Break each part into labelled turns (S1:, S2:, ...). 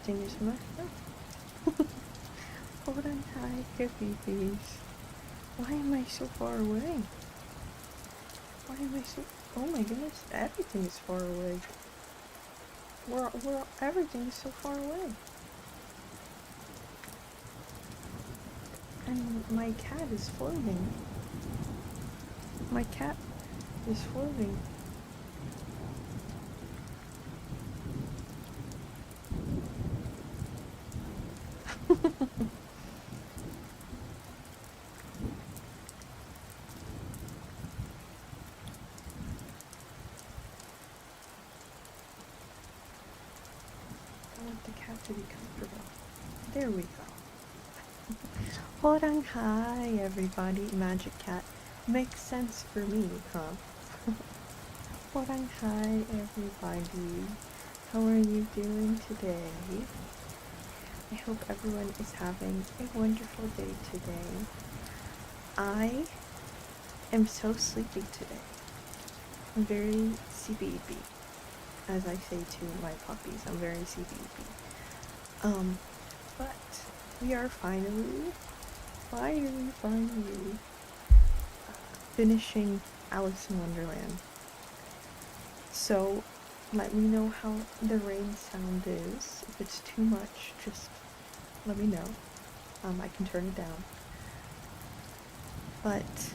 S1: everything is Hold on, hi, babies. Why am I so far away? Why am I so... Oh my goodness, everything is far away. Everything is so far away. And my cat is floating. My cat is floating. I want the cat to be comfortable. There we go. Hold on, hi everybody. Magic cat makes sense for me, huh? Hold on, hi everybody. How are you doing today? I hope everyone is having a wonderful day today. I am so sleepy today. I'm very sleepy, as I say to my puppies. I'm very sleepy. But we are finally finishing Alice in Wonderland. So let me know how the rain sound is. If it's too much, just let me know. I can turn it down. But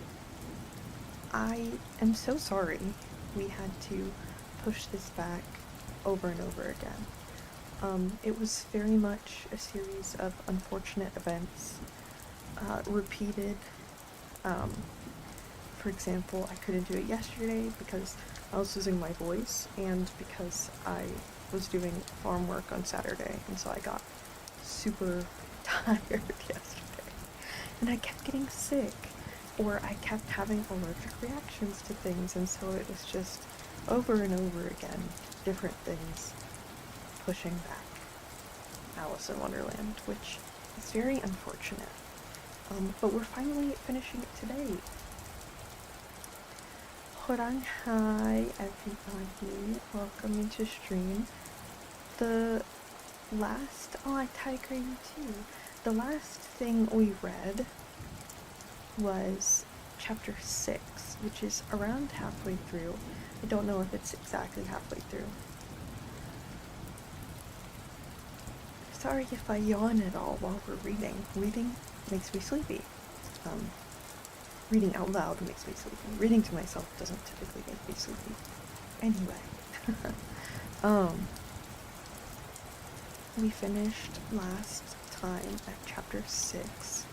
S1: I am so sorry we had to push this back over and over again. It was very much a series of unfortunate events, repeated. For example, I couldn't do it yesterday because I was losing my voice and because I was doing farm work on Saturday, and so I got super tired yesterday. And I kept getting sick, or I kept having allergic reactions to things, and so it was just over and over again, different things pushing back Alice in Wonderland, which is very unfortunate. But we're finally finishing it today. Horan, hi everybody, welcome into stream. The last, I tiger you too. The last thing we read was chapter 6, which is around halfway through. I don't know if it's exactly halfway through. Sorry if I yawn at all while we're reading. Reading makes me sleepy. Reading out loud makes me sleepy. Reading to myself doesn't typically make me sleepy. Anyway. We finished last time at chapter 6,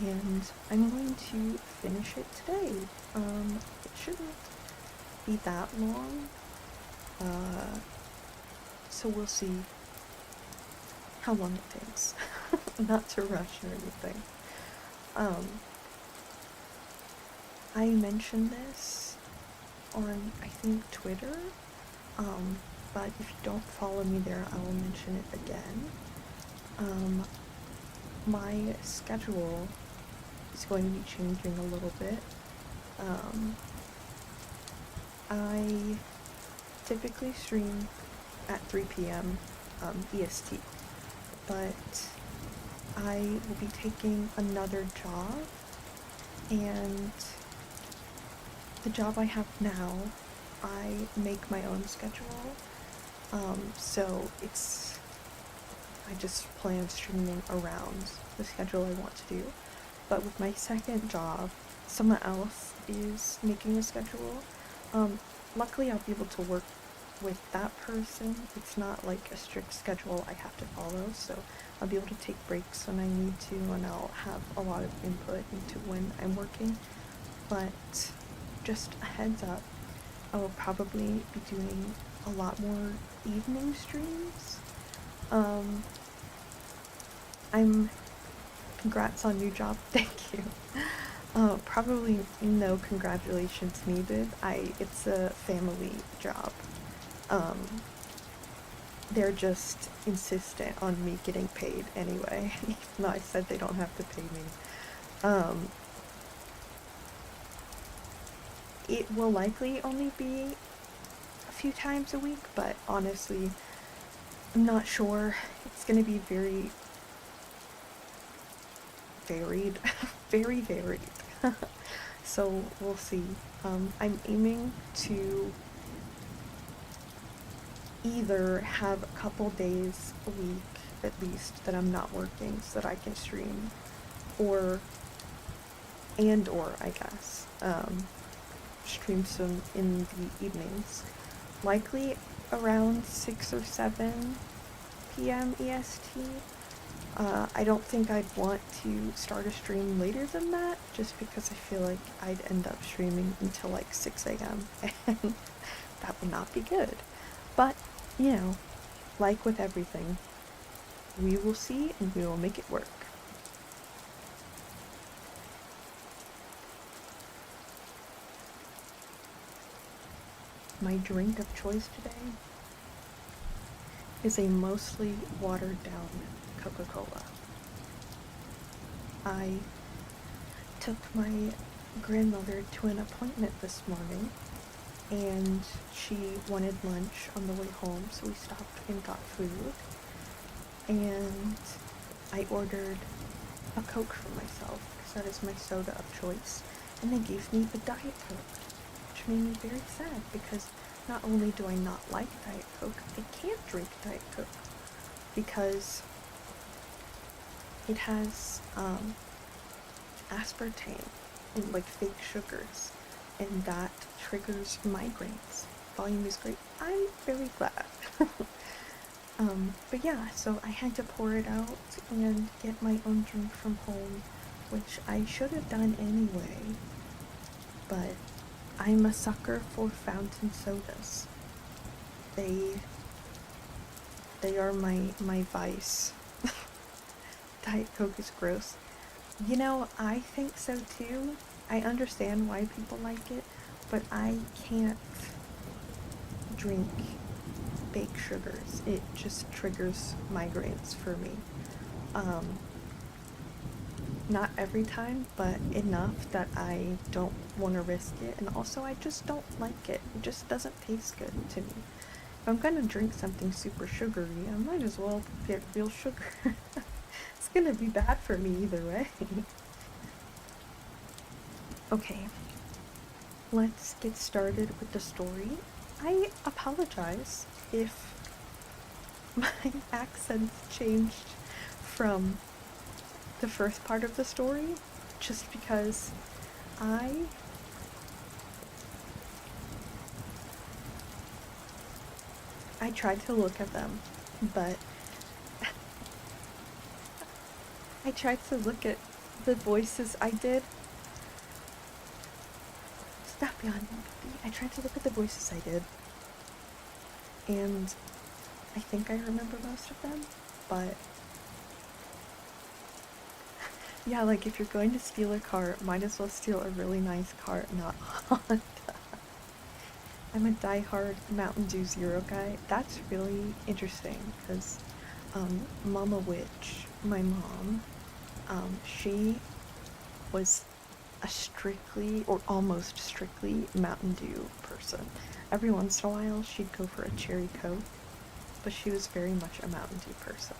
S1: and I'm going to finish it today. It shouldn't be that long, so we'll see how long it takes. Not to rush or anything. I mentioned this on, I think, Twitter, but if you don't follow me there, I will mention it again. My schedule is going to be changing a little bit. I typically stream at 3 p.m. EST, but I will be taking another job, and the job I have now, I make my own schedule, so I just plan streaming around the schedule I want to do. But with my second job, someone else is making a schedule. Luckily I'll be able to work with that person. It's not like a strict schedule I have to follow, so I'll be able to take breaks when I need to, and I'll have a lot of input into when I'm working. But just a heads up, I will probably be doing a lot more evening streams. Congrats on new job, thank you. Probably no congratulations needed. It's a family job. They're just insistent on me getting paid anyway, even though I said they don't have to pay me. It will likely only be a few times a week, but honestly, I'm not sure. It's gonna be very varied, very varied. So we'll see. I'm aiming to either have a couple days a week at least that I'm not working so that I can stream, or I guess, stream some in the evenings, likely around 6 or 7 p.m. EST. I don't think I'd want to start a stream later than that, just because I feel like I'd end up streaming until like 6 a.m. and that would not be good. But, you know, like with everything, we will see and we will make it work. My drink of choice today is a mostly watered down Coca-Cola. I took my grandmother to an appointment this morning, and she wanted lunch on the way home, so we stopped and got food. And I ordered a Coke for myself, because that is my soda of choice. And they gave me a Diet Coke, which made me very sad, because not only do I not like Diet Coke, I can't drink Diet Coke, because it has aspartame and like fake sugars, and that triggers migraines. Volume is great. I'm very glad. But yeah, so I had to pour it out and get my own drink from home, which I should have done anyway, but I'm a sucker for fountain sodas. They are my vice. Diet Coke is gross. You know, I think so too. I understand why people like it, but I can't drink baked sugars. It just triggers migraines for me. Not every time, but enough that I don't want to risk it, and also I just don't like it. It just doesn't taste good to me. If I'm gonna drink something super sugary, I might as well get real sugar. It's gonna be bad for me either way. Okay, let's get started with the story. I apologize if my accents changed from the first part of the story, just because I tried to look at them, but I tried to look at the voices I did. Stop yawning, baby. I tried to look at the voices I did, and I think I remember most of them, but yeah, like if you're going to steal a car, might as well steal a really nice car, not Honda. I'm a die-hard Mountain Dew Zero guy. That's really interesting, because Mama Witch, my mom, she was a strictly, or almost strictly, Mountain Dew person. Every once in a while, she'd go for a cherry Coke, but she was very much a Mountain Dew person.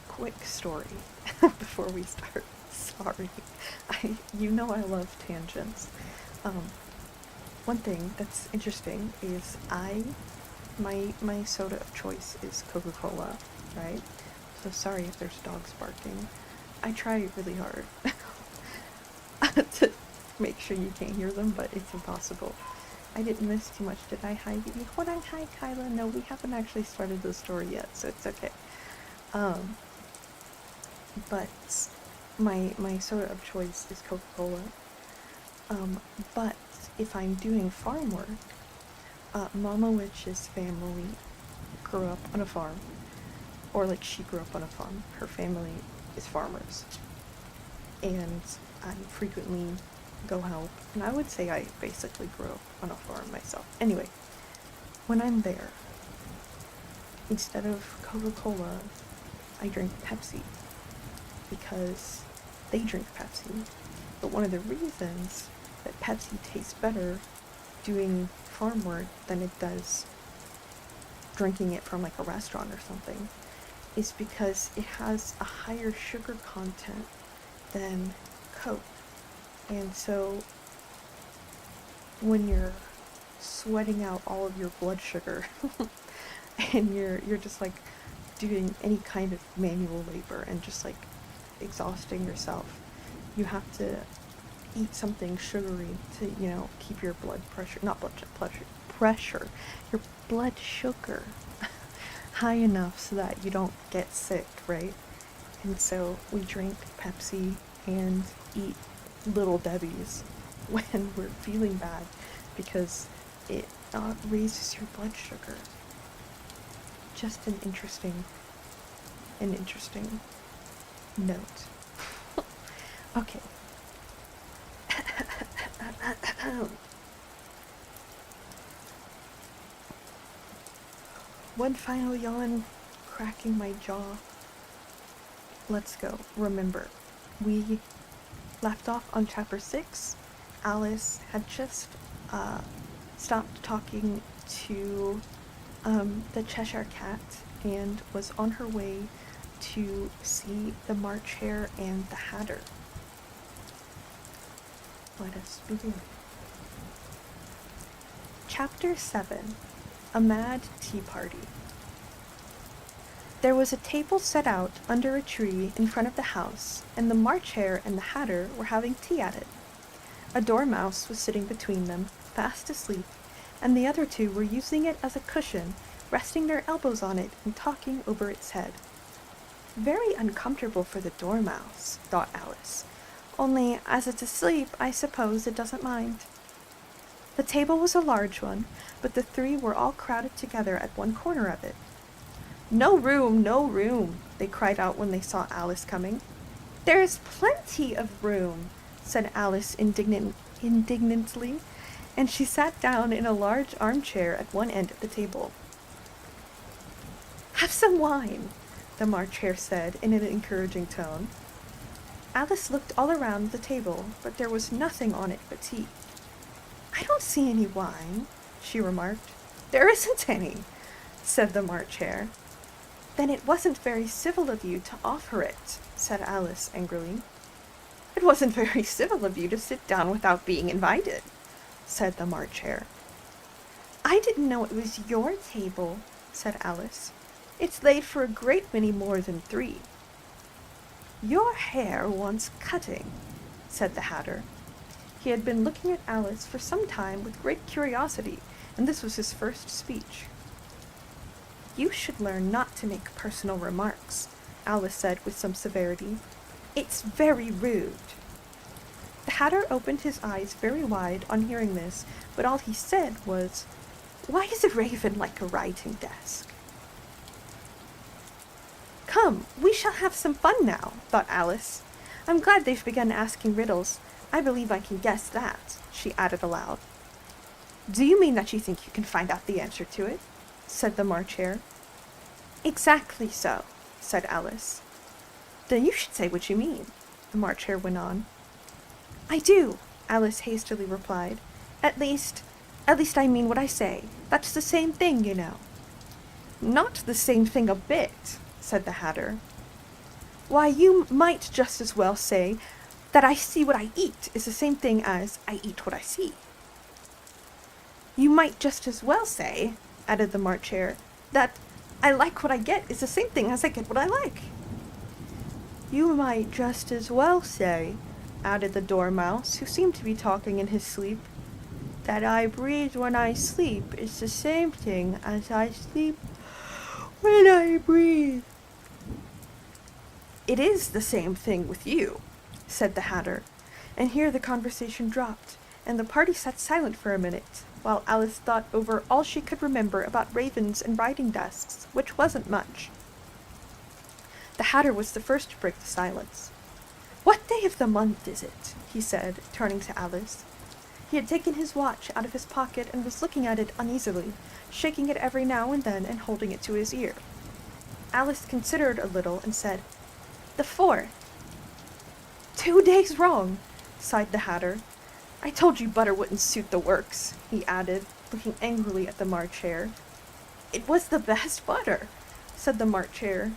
S1: Quick story before we start. Sorry. You know I love tangents. One thing that's interesting is my soda of choice is Coca-Cola, right? So sorry if there's dogs barking. I try really hard to make sure you can't hear them, but it's impossible. I didn't miss too much, did I? Hi, baby. Hold on, hi, Kyla. No, we haven't actually started the story yet, so it's okay. But my soda of choice is Coca-Cola. But if I'm doing farm work, Mama Witch's family grew up on a farm, or like she grew up on a farm. Her family is farmers, and I frequently go help, and I would say I basically grew up on a farm myself. Anyway, when I'm there, instead of Coca-Cola, I drink Pepsi, because they drink Pepsi. But one of the reasons that Pepsi tastes better doing farm work than it does drinking it from like a restaurant or something, is because it has a higher sugar content than Coke. And so when you're sweating out all of your blood sugar and you're just like doing any kind of manual labor and just like exhausting yourself, you have to eat something sugary to, keep your blood pressure, not blood pressure, your blood sugar high enough so that you don't get sick, right? And so we drink Pepsi and eat Little Debbie's when we're feeling bad because it raises your blood sugar. Just an interesting note. Okay. One final yawn, cracking my jaw. Let's go. Remember, we left off on chapter 6. Alice had just stopped talking to the Cheshire Cat and was on her way to see the March Hare and the Hatter. Let us begin. Chapter 7. A Mad Tea Party. There was a table set out under a tree in front of the house, and the March Hare and the Hatter were having tea at it. A dormouse was sitting between them, fast asleep, and the other two were using it as a cushion, resting their elbows on it and talking over its head. Very uncomfortable for the dormouse, thought Alice. Only, as it's asleep, I suppose it doesn't mind. The table was a large one, but the three were all crowded together at one corner of it. "No room, no room," they cried out when they saw Alice coming. "There is plenty of room," said Alice indignantly, and she sat down in a large armchair at one end of the table. "Have some wine," the March Hare said in an encouraging tone. Alice looked all around the table, but there was nothing on it but tea. "I don't see any wine," she remarked. "There isn't any," said the March Hare. "Then it wasn't very civil of you to offer it," said Alice angrily. "It wasn't very civil of you to sit down without being invited," said the March Hare. "I didn't know it was your table," said Alice. "It's laid for a great many more than 3. "Your hair wants cutting," said the Hatter. He had been looking at Alice for some time with great curiosity, and this was his first speech. "You should learn not to make personal remarks," Alice said with some severity. "It's very rude." The Hatter opened his eyes very wide on hearing this, but all he said was, "Why is a raven like a writing desk?" "Come, we shall have some fun now," thought Alice. "I'm glad they've begun asking riddles. I believe I can guess that," she added aloud. "Do you mean that you think you can find out the answer to it?" said the March Hare. "Exactly so," said Alice. "Then you should say what you mean," the March Hare went on. "I do," Alice hastily replied. At least I mean what I say. That's the same thing, you know." "Not the same thing a bit," said the Hatter. "Why, you might just as well say that I see what I eat is the same thing as I eat what I see." "You might just as well say," added the March Hare, "that I like what I get is the same thing as I get what I like." "You might just as well say," added the Dormouse, who seemed to be talking in his sleep, "that I breathe when I sleep is the same thing as I sleep when I breathe." "It is the same thing with you," said the Hatter, and here the conversation dropped, and the party sat silent for a minute, while Alice thought over all she could remember about ravens and writing desks, which wasn't much. The Hatter was the first to break the silence. "What day of the month is it?" he said, turning to Alice. He had taken his watch out of his pocket and was looking at it uneasily, shaking it every now and then and holding it to his ear. Alice considered a little and said, "The 4th. "2 days wrong," sighed the Hatter. "I told you butter wouldn't suit the works," he added, looking angrily at the March Hare. It was the best butter, said the March Hare.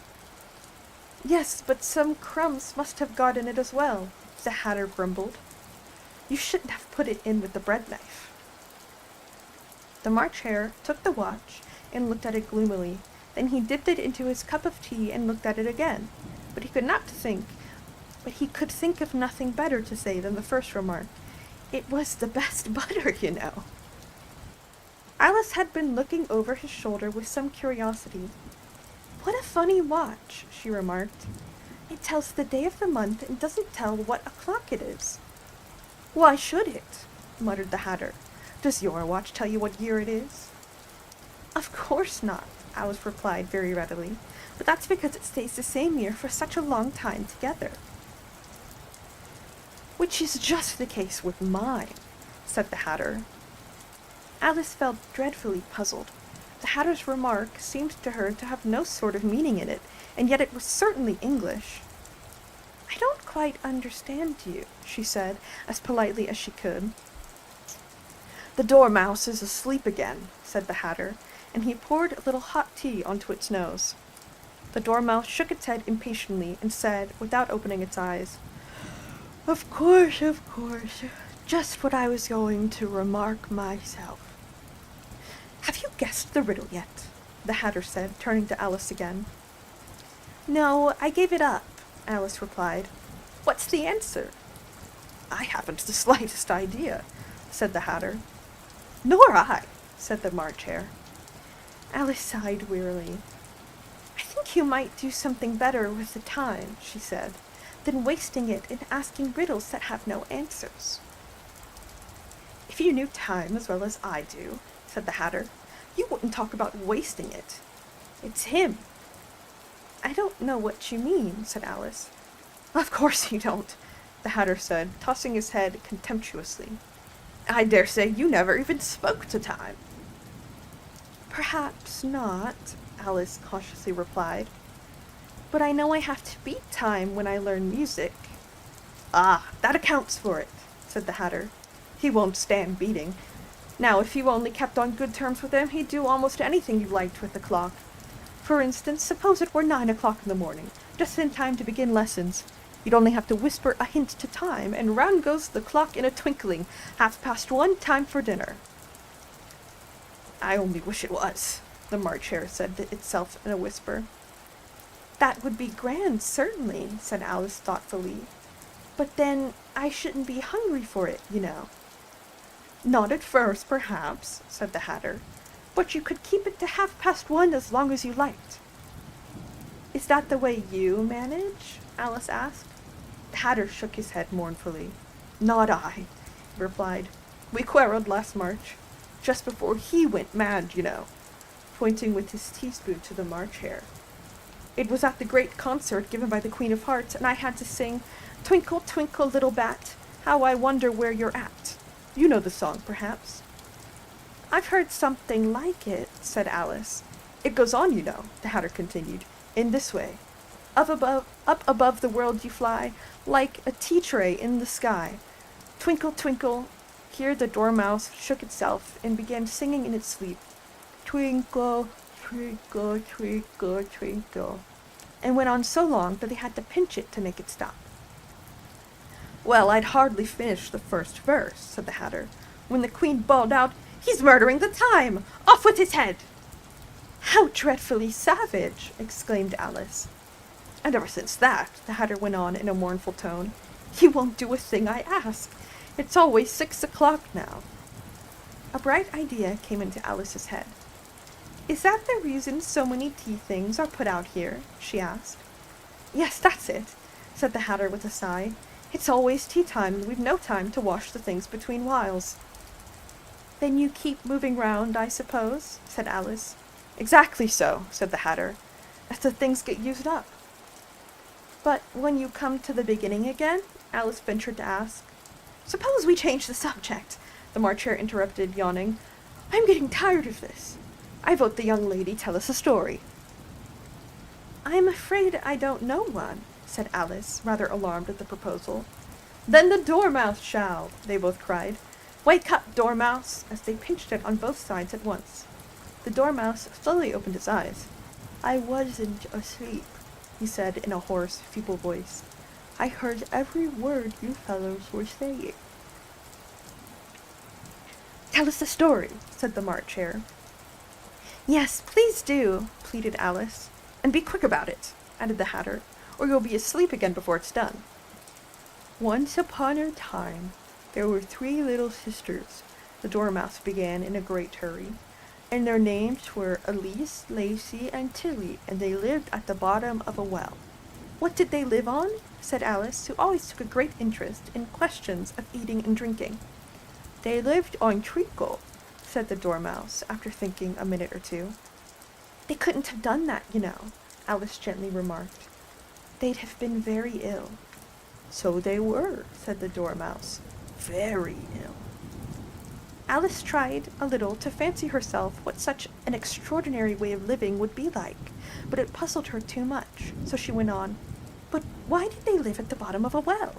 S1: Yes, but some crumbs must have got in it as well, the Hatter grumbled. You shouldn't have put it in with the bread knife. The March Hare took the watch and looked at it gloomily. Then he dipped it into his cup of tea and looked at it again. But he could think of nothing better to say than the first remark. It was the best butter, you know. Alice had been looking over his shoulder with some curiosity. What a funny watch, she remarked. It tells the day of the month and doesn't tell what o'clock it is. Why should it? Muttered the Hatter. Does your watch tell you what year it is? Of course not, Alice replied very readily, but that's because it stays the same year for such a long time together. Which is just the case with mine, said the Hatter. Alice felt dreadfully puzzled. The Hatter's remark seemed to her to have no sort of meaning in it, and yet it was certainly English. I don't quite understand you, she said, as politely as she could. The dormouse is asleep again, said the Hatter, and he poured a little hot tea onto its nose. The dormouse shook its head impatiently and said, without opening its eyes, Of course, just what I was going to remark myself. Have you guessed the riddle yet? The Hatter said, turning to Alice again. No, I gave it up, Alice replied. What's the answer? I haven't the slightest idea, said the Hatter. Nor I, said the March Hare. Alice sighed wearily. I think you might do something better with the time, she said, than wasting it in asking riddles that have no answers. If you knew time as well as I do, said the Hatter, you wouldn't talk about wasting it. It's him. I don't know what you mean, said Alice. Of course you don't, the Hatter said, tossing his head contemptuously. I dare say you never even spoke to time. Perhaps not, Alice cautiously replied. But I know I have to beat time when I learn music. Ah, that accounts for it, said the Hatter. He won't stand beating. Now, if you only kept on good terms with him, he'd do almost anything you liked with the clock. For instance, suppose it were 9 o'clock in the morning, just in time to begin lessons. You'd only have to whisper a hint to time, and round goes the clock in a twinkling, 1:30, time for dinner. I only wish it was, the March Hare said to itself in a whisper. That would be grand, certainly, said Alice thoughtfully. But then I shouldn't be hungry for it, you know. Not at first, perhaps, said the Hatter, but you could keep it to 1:30 as long as you liked. Is that the way you manage? Alice asked. The Hatter shook his head mournfully. Not I, he replied. We quarreled last March, just before he went mad, you know, pointing with his teaspoon to the March Hare. It was at the great concert given by the Queen of Hearts, and I had to sing, Twinkle, twinkle, little bat, how I wonder where you're at. You know the song, perhaps. I've heard something like it, said Alice. It goes on, you know, the Hatter continued, in this way. Up above the world you fly, like a tea-tray in the sky. Twinkle, twinkle. Here the dormouse shook itself and began singing in its sleep. Twinkle, twinkle, twinkle, twinkle, and went on so long that they had to pinch it to make it stop. Well, I'd hardly finished the first verse, said the Hatter, when the Queen bawled out, He's murdering the time! Off with his head! How dreadfully savage! Exclaimed Alice. And ever since that, the Hatter went on in a mournful tone, he won't do a thing I ask. It's always 6 o'clock now. A bright idea came into Alice's head. Is that the reason so many tea things are put out here? She asked. Yes, that's it, said the Hatter with a sigh. It's always tea time, and we've no time to wash the things between whiles. Then you keep moving round, I suppose, said Alice. Exactly so, said the Hatter, as the things get used up. But when you come to the beginning again, Alice ventured to ask. Suppose we change the subject, the March Hare interrupted, yawning. I'm getting tired of this. I vote the young lady tell us a story. I'm afraid I don't know one, said Alice, rather alarmed at the proposal. Then the dormouse shall, they both cried. Wake up, dormouse, as they pinched it on both sides at once. The Dormouse slowly opened his eyes. "I wasn't asleep," he said in a hoarse, feeble voice. "I heard every word you fellows were saying." "Tell us the story," said the March Hare. "Yes, please do," pleaded Alice. "And be quick about it," added the Hatter, "or you'll be asleep again before it's done." "Once upon a time, there were 3 little sisters," the Dormouse began in a great hurry, "and their names were Elise, Lacey, and Tilly, and they lived at the bottom of a well." "What did they live on?" said Alice, who always took a great interest in questions of eating and drinking. "They lived on treacle," said the Dormouse, after thinking a minute or two. "They couldn't have done that, you know," Alice gently remarked. "They'd have been very ill." "So they were," said the Dormouse. "Very ill." Alice tried a little to fancy herself what such an extraordinary way of living would be like, but it puzzled her too much, so she went on. "But why did they live at the bottom of a well?"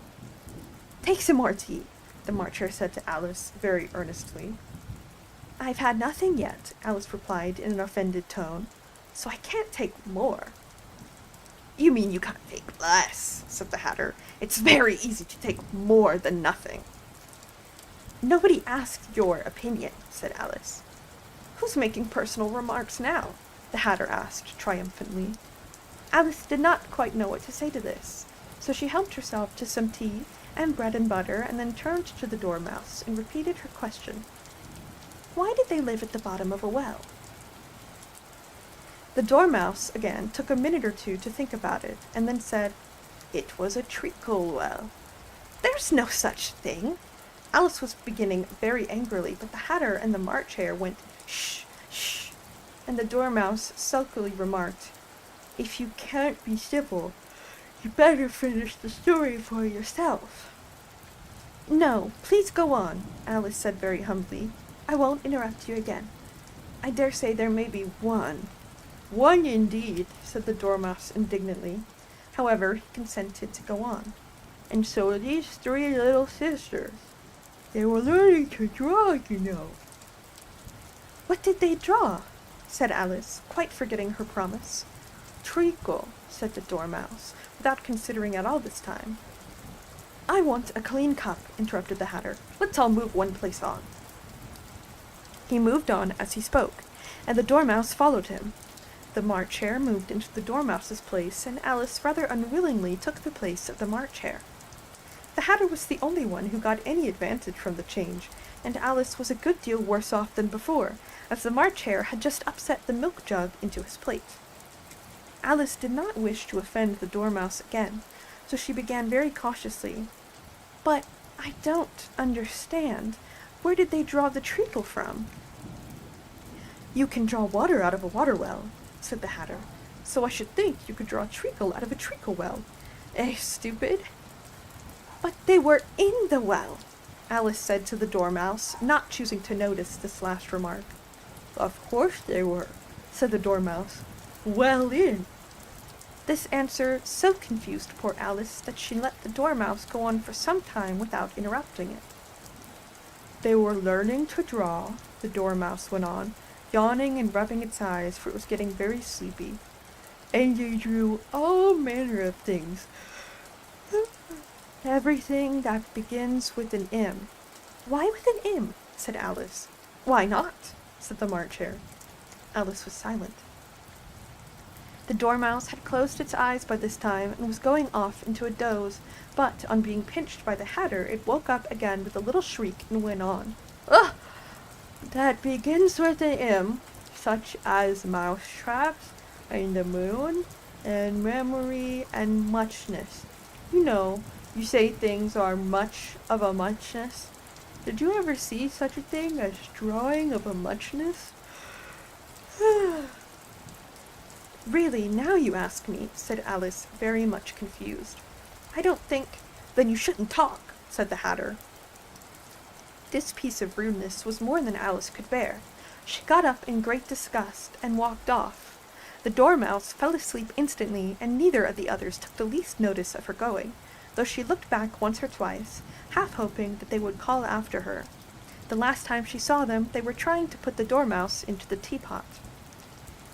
S1: "Take some more tea," the March Hare said to Alice very earnestly. "I've had nothing yet," Alice replied in an offended tone, "so I can't take more." "You mean you can't take less," said the Hatter. "It's very easy to take more than nothing." "Nobody asked your opinion," said Alice. "Who's making personal remarks now?" the Hatter asked triumphantly. Alice did not quite know what to say to this, so she helped herself to some tea and bread and butter, and then turned to the Dormouse and repeated her question. "Why did they live at the bottom of a well?" The Dormouse again took a minute or two to think about it, and then said, "It was a treacle well." "There's no such thing!" Alice was beginning very angrily, but the Hatter and the March Hare went, "Shh, shh," and the Dormouse sulkily remarked, "If you can't be civil, you better finish the story for yourself." "No, please go on," Alice said very humbly. "I won't interrupt you again. I dare say there may be one." "One indeed," said the Dormouse indignantly. However, he consented to go on. "And so these 3 little sisters, they were learning to draw, you know." "What did they draw?" said Alice, quite forgetting her promise. "Treacle," said the Dormouse, without considering at all this time. "I want a clean cup," interrupted the Hatter. "Let's all move one place on." He moved on as he spoke, and the Dormouse followed him. The March Hare moved into the Dormouse's place, and Alice rather unwillingly took the place of the March Hare. The Hatter was the only one who got any advantage from the change, and Alice was a good deal worse off than before, as the March Hare had just upset the milk jug into his plate. Alice did not wish to offend the Dormouse again, so she began very cautiously. "But I don't understand. Where did they draw the treacle from?" "You can draw water out of a water well," said the Hatter, "so I should think you could draw treacle out of a treacle well. Eh, stupid?" "But they were in the well," Alice said to the Dormouse, not choosing to notice this last remark. "Of course they were," said the Dormouse. "Well in." This answer so confused poor Alice that she let the Dormouse go on for some time without interrupting it. "They were learning to draw," the Dormouse went on, yawning and rubbing its eyes, for it was getting very sleepy. "And they drew all manner of things. Everything that begins with an M." "Why with an M?" said Alice. "Why not?" said the March Hare. Alice was silent. The Dormouse had closed its eyes by this time and was going off into a doze, but on being pinched by the Hatter, it woke up again with a little shriek and went on. "Ugh! That begins with an M, such as mousetraps, and the moon, and memory, and muchness. You know, you say things are much of a muchness. Did you ever see such a thing as drawing of a muchness?" "Really, now you ask me," said Alice, very much confused. "I don't think—" "Then you shouldn't talk," said the Hatter. This piece of rudeness was more than Alice could bear. She got up in great disgust and walked off. The Dormouse fell asleep instantly, and neither of the others took the least notice of her going, though she looked back once or twice, half hoping that they would call after her. The last time she saw them, they were trying to put the dormouse into the teapot.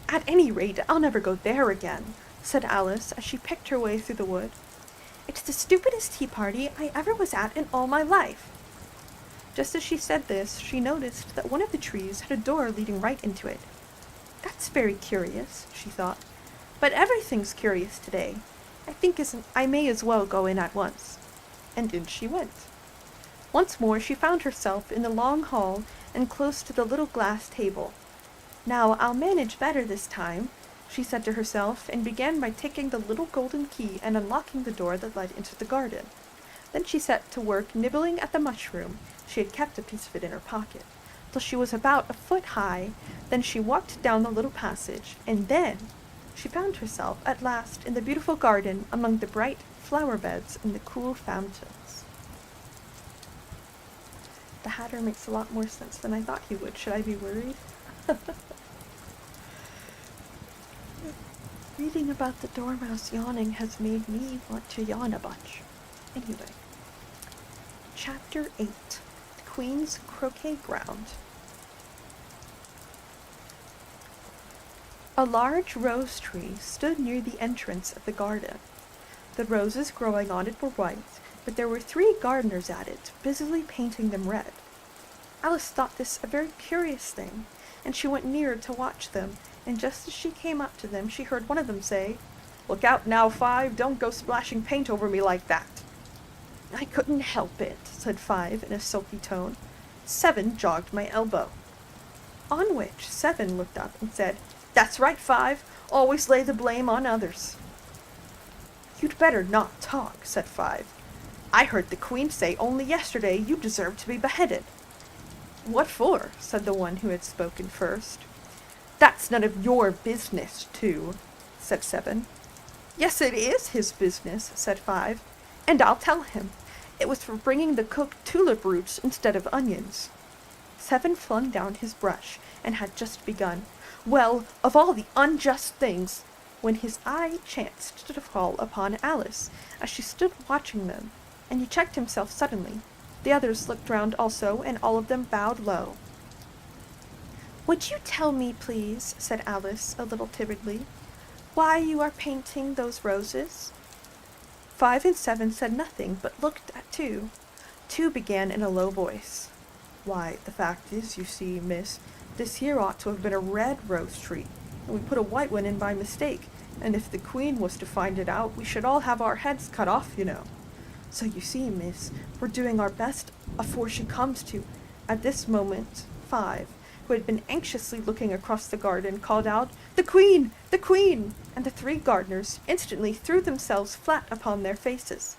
S1: "At any rate, I'll never go there again," said Alice as she picked her way through the wood. "It's the stupidest tea party I ever was at in all my life." Just as she said this, she noticed that one of the trees had a door leading right into it. "That's very curious," she thought. "But everything's curious today. I may as well go in at once." And in she went. Once more she found herself in the long hall and close to the little glass table. "Now I'll manage better this time," she said to herself, and began by taking the little golden key and unlocking the door that led into the garden. Then she set to work nibbling at the mushroom, she had kept a piece of it in her pocket, till she was about a foot high. Then she walked down the little passage, and then she found herself at last in the beautiful garden among the bright flower beds and the cool fountains. The Hatter makes a lot more sense than I thought he would. Should I be worried? Reading about the dormouse yawning has made me want to yawn a bunch. Anyway. Chapter 8. The Queen's Croquet Ground. A large rose tree stood near the entrance of the garden. The roses growing on it were white, but there were 3 gardeners at it, busily painting them red. Alice thought this a very curious thing, and she went nearer to watch them, and just as she came up to them, she heard one of them say, "Look out now, 5, don't go splashing paint over me like that." "I couldn't help it," said 5 in a sulky tone. 7 jogged my elbow. On which 7 looked up and said, "That's right, 5, always lay the blame on others." "You'd better not talk," said 5. "I heard the Queen say only yesterday you deserved to be beheaded." "What for?" said the one who had spoken first. "That's none of your business, 2, said 7. "Yes, it is his business," said 5, "and I'll tell him. It was for bringing the cook tulip roots instead of onions." 7 flung down his brush, and had just begun, "Well, of all the unjust things," when his eye chanced to fall upon Alice, as she stood watching them, and he checked himself suddenly. The others looked round also, and all of them bowed low. "Would you tell me, please," said Alice, a little timidly, "why you are painting those roses?" 5 and 7 said nothing, but looked at 2. 2 began in a low voice. "Why, the fact is, you see, miss, this here ought to have been a red rose tree, and we put a white one in by mistake, and if the Queen was to find it out, we should all have our heads cut off, you know. So you see, miss, we're doing our best afore she comes to—" At this moment, 5, who had been anxiously looking across the garden, called out, "The Queen! The Queen!" and the 3 gardeners instantly threw themselves flat upon their faces.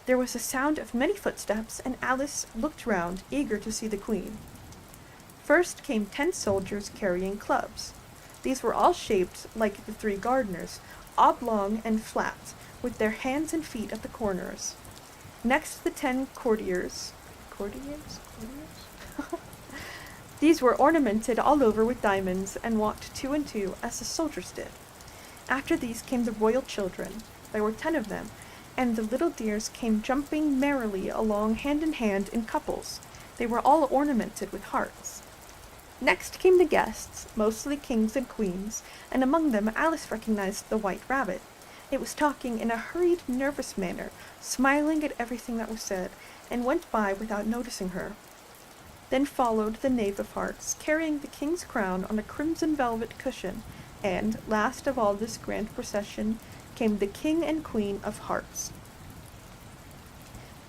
S1: There was a sound of many footsteps, and Alice looked round, eager to see the Queen. First came 10 soldiers carrying clubs. These were all shaped like the 3 gardeners, oblong and flat, with their hands and feet at the corners. Next the 10 courtiers. Courtiers? These were ornamented all over with diamonds, and walked 2 and 2, as the soldiers did. After these came the royal children. There were 10 of them, and the little dears came jumping merrily along hand in hand in couples. They were all ornamented with hearts. Next came the guests, mostly kings and queens, and among them Alice recognized the White Rabbit. It was talking in a hurried, nervous manner, smiling at everything that was said, and went by without noticing her. Then followed the Knave of Hearts, carrying the king's crown on a crimson velvet cushion, and, last of all this grand procession, came the King and Queen of Hearts.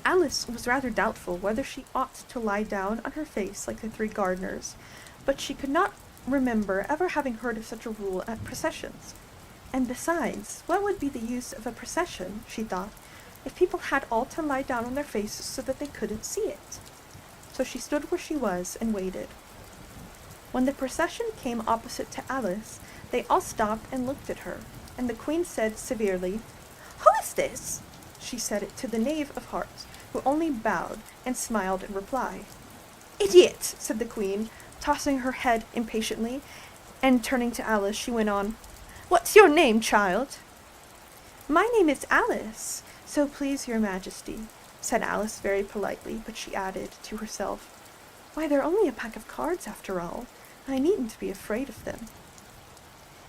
S1: Alice was rather doubtful whether she ought to lie down on her face like the 3 gardeners, but she could not remember ever having heard of such a rule at processions. And besides, what would be the use of a procession, she thought, if people had all to lie down on their faces so that they couldn't see it? So she stood where she was and waited. When the procession came opposite to Alice, they all stopped and looked at her, and the Queen said severely, "Who is this?" She said it to the Knave of Hearts, who only bowed and smiled in reply. "Idiot!" said the Queen, tossing her head impatiently, and turning to Alice, she went on, "What's your name, child?" "My name is Alice, so please your Majesty," said Alice very politely, but she added to herself, Why, they're only a pack of cards after all. I needn't be afraid of them.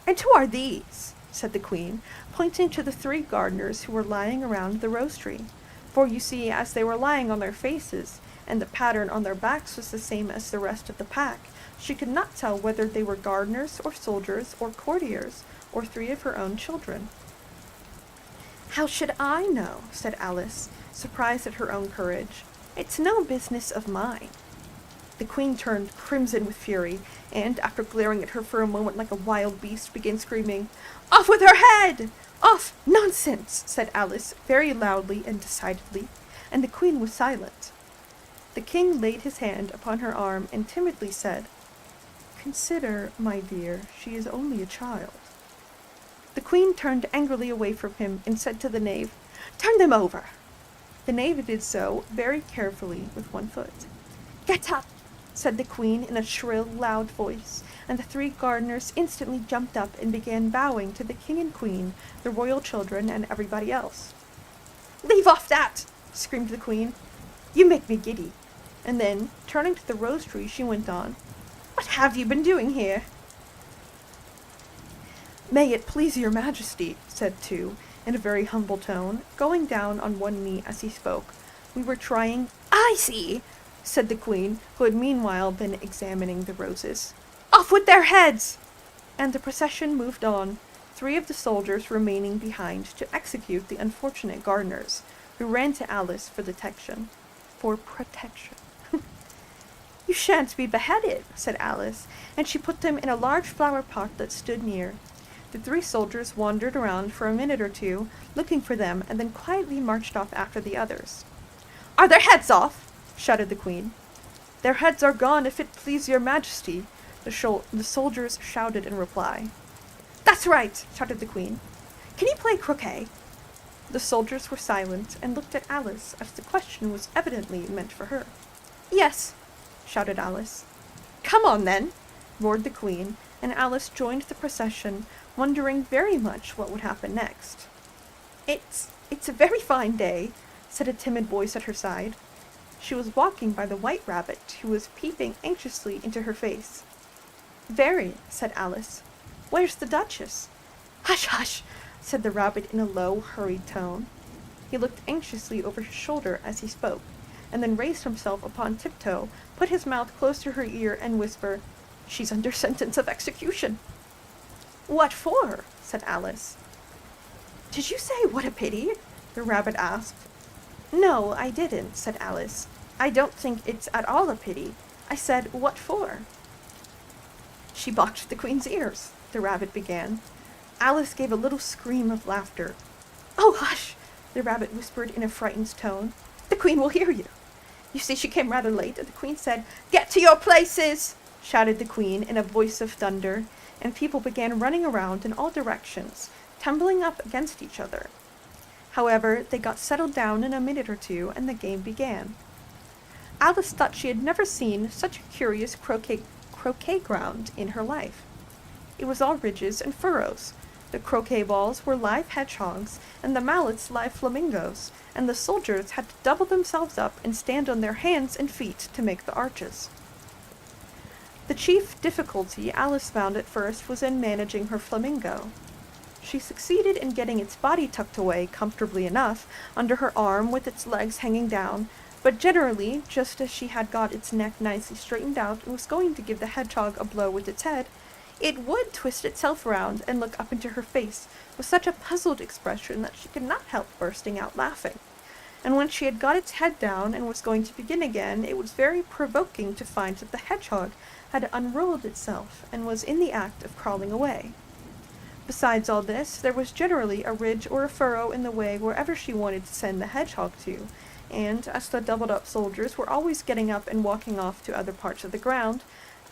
S1: And who are these? Said the queen, pointing to the 3 gardeners who were lying around the rose tree. For you see, as they were lying on their faces, and the pattern on their backs was the same as the rest of the pack, she could not tell whether they were gardeners or soldiers or courtiers or 3 of her own children. How should I know? Said Alice, surprised at her own courage. It's no business of mine. The queen turned crimson with fury, and, after glaring at her for a moment like a wild beast, began screaming, "Off with her head! Off! Nonsense!" said Alice, very loudly and decidedly, and the queen was silent. The king laid his hand upon her arm and timidly said, "Consider, my dear, she is only a child." The queen turned angrily away from him and said to the knave, "Turn them over." The knave did so, very carefully, with 1 foot. "Get up!" said the queen in a shrill, loud voice, and the 3 gardeners instantly jumped up and began bowing to the king and queen, the royal children, and everybody else. "Leave off that!" screamed the queen. "You make me giddy." And then, turning to the rose tree, she went on, "What have you been doing here?" "May it please your majesty," said two, in a very humble tone, going down on 1 knee as he spoke. "We were trying—" "I see," said the queen, who had meanwhile been examining the roses. "Off with their heads!" And the procession moved on, 3 of the soldiers remaining behind to execute the unfortunate gardeners, who ran to Alice for protection. "You shan't be beheaded," said Alice, and she put them in a large flower pot that stood near. The 3 soldiers wandered around for a minute or 2, looking for them, and then quietly marched off after the others. "Are their heads off?" shouted the queen. "Their heads are gone, if it please your majesty," the soldiers shouted in reply. "That's right," shouted the queen. "Can you play croquet?" The soldiers were silent and looked at Alice, as the question was evidently meant for her. "Yes," shouted Alice. "Come on, then," roared the queen, and Alice joined the procession, wondering very much what would happen next. It's a very fine day," said a timid voice at her side. She was walking by the white rabbit, who was peeping anxiously into her face. "Very," said Alice. "Where's the Duchess?" "Hush, hush," said the rabbit in a low, hurried tone. He looked anxiously over his shoulder as he spoke, and then raised himself upon tiptoe, put his mouth close to her ear, and whispered, "She's under sentence of execution." "What for?" said Alice. "Did you say, 'what a pity'?" the rabbit asked. "No, I didn't," said Alice. "I don't think it's at all a pity. I said, 'what for?'" "She boxed the queen's ears," the rabbit began. Alice gave a little scream of laughter. "Oh, hush!" the rabbit whispered in a frightened tone. "The queen will hear you. You see, she came rather late, and the queen said, 'Get to your places!'" shouted the queen in a voice of thunder, and people began running around in all directions, tumbling up against each other. However, they got settled down in a minute or 2, and the game began. Alice thought she had never seen such a curious croquet ground in her life. It was all ridges and furrows. The croquet balls were live hedgehogs, and the mallets live flamingos, and the soldiers had to double themselves up and stand on their hands and feet to make the arches. The chief difficulty Alice found at first was in managing her flamingo. She succeeded in getting its body tucked away comfortably enough under her arm with its legs hanging down, but generally, just as she had got its neck nicely straightened out and was going to give the hedgehog a blow with its head, it would twist itself round and look up into her face with such a puzzled expression that she could not help bursting out laughing. And when she had got its head down and was going to begin again, it was very provoking to find that the hedgehog had unrolled itself and was in the act of crawling away. Besides all this, there was generally a ridge or a furrow in the way wherever she wanted to send the hedgehog to, and, as the doubled-up soldiers were always getting up and walking off to other parts of the ground,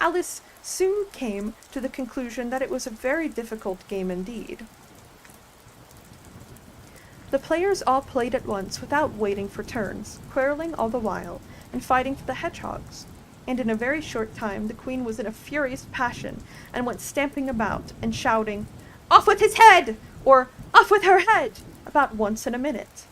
S1: Alice soon came to the conclusion that it was a very difficult game indeed. The players all played at once without waiting for turns, quarreling all the while, and fighting for the hedgehogs. And in a very short time the queen was in a furious passion, and went stamping about, and shouting, "Off with his head!" or "Off with her head!" about once in a minute.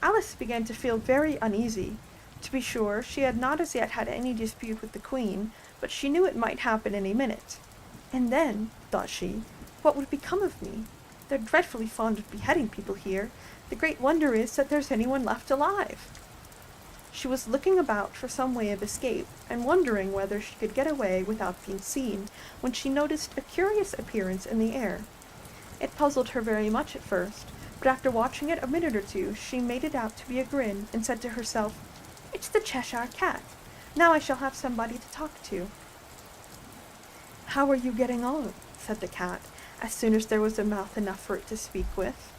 S1: Alice began to feel very uneasy, To be sure, she had not as yet had any dispute with the queen, but she knew it might happen any minute. And then, thought she, what would become of me? They're dreadfully fond of beheading people here. The great wonder is that there's anyone left alive. She was looking about for some way of escape, and wondering whether she could get away without being seen, when she noticed a curious appearance in the air. It puzzled her very much at first, but after watching it a minute or two, she made it out to be a grin, and said to herself, "It's the Cheshire Cat. Now I shall have somebody to talk to." "How are you getting on?" said the cat, as soon as there was a mouth enough for it to speak with.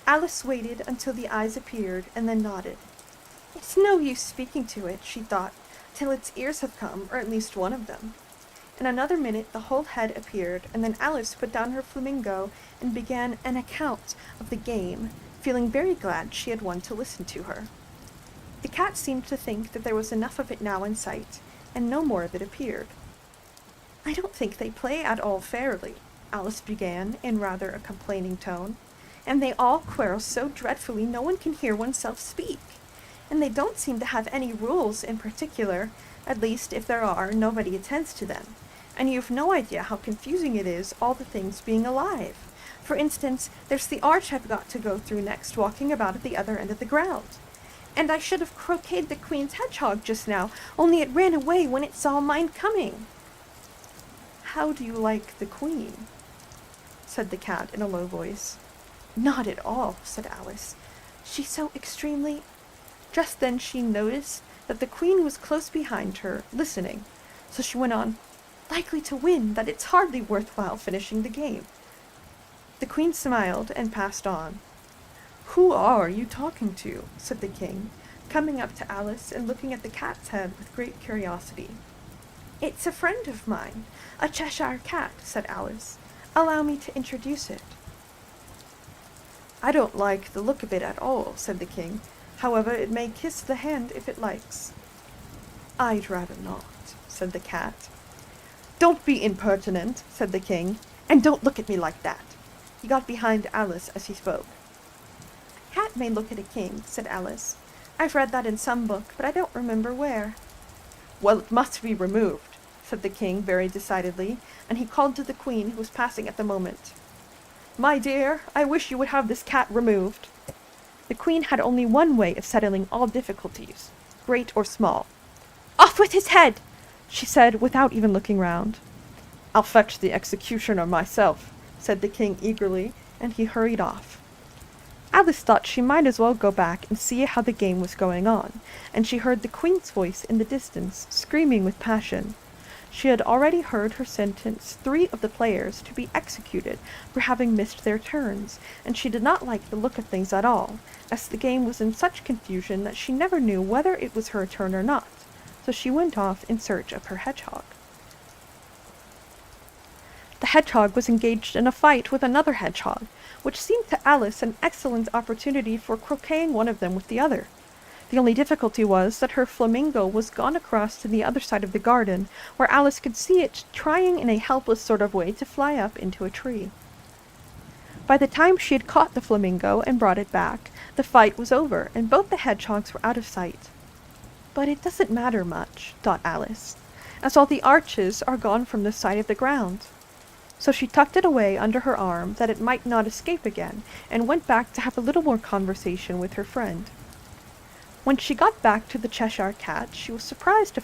S1: Alice waited until the eyes appeared, and then nodded. "It's no use speaking to it," she thought, "till its ears have come, or at least one of them." In another minute the whole head appeared, and then Alice put down her flamingo and began an account of the game, feeling very glad she had one to listen to her. The cat seemed to think that there was enough of it now in sight, and no more of it appeared. "I don't think they play at all fairly," Alice began in rather a complaining tone, "and they all quarrel so dreadfully no one can hear oneself speak. And they don't seem to have any rules in particular, at least if there are, nobody attends to them. And you've no idea how confusing it is, all the things being alive. For instance, there's the arch I've got to go through next, walking about at the other end of the ground. And I should have croqueted the queen's hedgehog just now, only it ran away when it saw mine coming." "How do you like the queen?" said the cat in a low voice. "Not at all," said Alice. "She's so extremely—" Just then she noticed that the queen was close behind her, listening, so she went on, "Likely to win, that it's hardly worthwhile finishing the game." The queen smiled and passed on. "Who are you talking to?" said the king, coming up to Alice and looking at the cat's head with great curiosity. "It's a friend of mine, a Cheshire cat," said Alice. "Allow me to introduce it." "I don't like the look of it at all," said the king. "However, it may kiss the hand if it likes." "I'd rather not," said the cat. "Don't be impertinent," said the king, "and don't look at me like that." He got behind Alice as he spoke. "A cat may look at a king," said Alice. "I've read that in some book, but I don't remember where." "Well, it must be removed," said the king very decidedly, and he called to the queen, who was passing at the moment. "My dear, I wish you would have this cat removed." The queen had only one way of settling all difficulties, great or small. "Off with his head!" she said, without even looking round. "I'll fetch the executioner myself," said the king eagerly, and he hurried off. Alice thought she might as well go back and see how the game was going on, and she heard the queen's voice in the distance, screaming with passion. She had already heard her sentence 3 of the players to be executed for having missed their turns, and she did not like the look of things at all, as the game was in such confusion that she never knew whether it was her turn or not, so she went off in search of her hedgehog. The hedgehog was engaged in a fight with another hedgehog, which seemed to Alice an excellent opportunity for croqueting one of them with the other. The only difficulty was that her flamingo was gone across to the other side of the garden, where Alice could see it trying in a helpless sort of way to fly up into a tree. By the time she had caught the flamingo and brought it back, the fight was over, and both the hedgehogs were out of sight. "But it doesn't matter much," thought Alice, "as all the arches are gone from the side of the ground." So she tucked it away under her arm that it might not escape again, and went back to have a little more conversation with her friend. When she got back to the Cheshire Cat, she was surprised to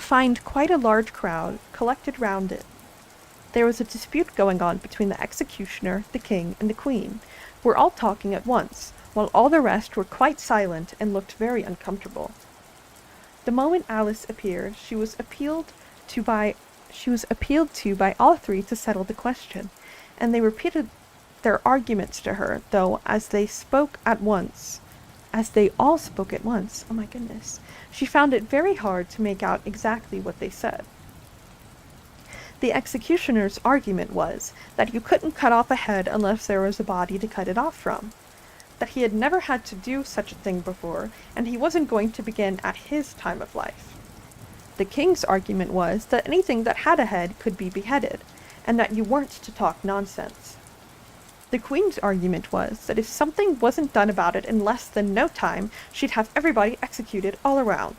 S1: find quite a large crowd collected round it. There was a dispute going on between the executioner, the king, and the queen, who were all talking at once, while all the rest were quite silent and looked very uncomfortable. The moment Alice appeared, she was appealed to by all 3 to settle the question, and they repeated their arguments to her, though as they all spoke at once, oh my goodness, she found it very hard to make out exactly what they said. The executioner's argument was that you couldn't cut off a head unless there was a body to cut it off from, that he had never had to do such a thing before, and he wasn't going to begin at his time of life. The king's argument was that anything that had a head could be beheaded, and that you weren't to talk nonsense. The Queen's argument was that if something wasn't done about it in less than no time, she'd have everybody executed all around.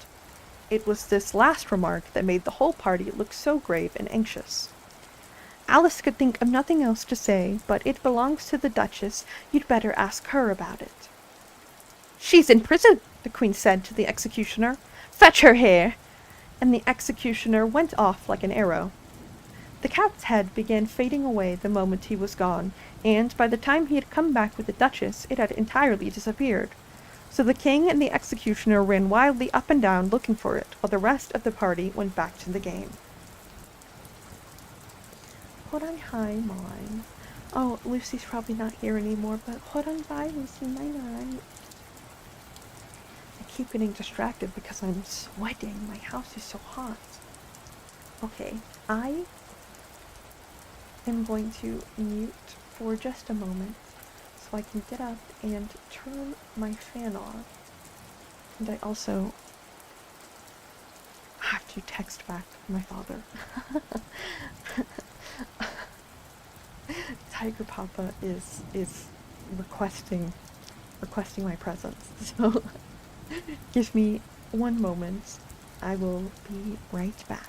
S1: It was this last remark that made the whole party look so grave and anxious. Alice could think of nothing else to say, but it belongs to the Duchess, you'd better ask her about it. She's in prison, the Queen said to the executioner. Fetch her here! And the executioner went off like an arrow. The cat's head began fading away the moment he was gone, and by the time he had come back with the Duchess, it had entirely disappeared. So the king and the executioner ran wildly up and down looking for it, while the rest of the party went back to the game. Hi, Mom. Oh, Lucy's probably not here anymore, but bye, Lucy, night-night. I keep getting distracted because I'm sweating. My house is so hot. Okay, I am going to mute for just a moment so I can get up and turn my fan off. And I also have to text back my father. Tiger Papa is requesting my presence. So give me one moment. I will be right back.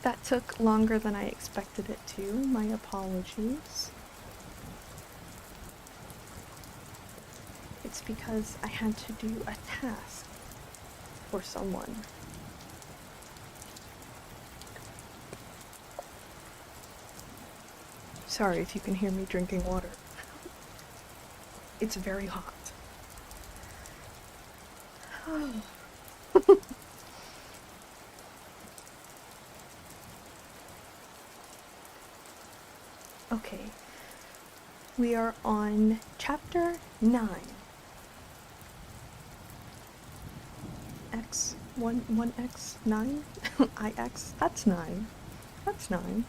S1: That took longer than I expected it to. My apologies. It's because I had to do a task for someone. Sorry if you can hear me drinking water. It's very hot. Okay, we are on chapter 9. X, 1x, 9? IX, that's 9. That's 9.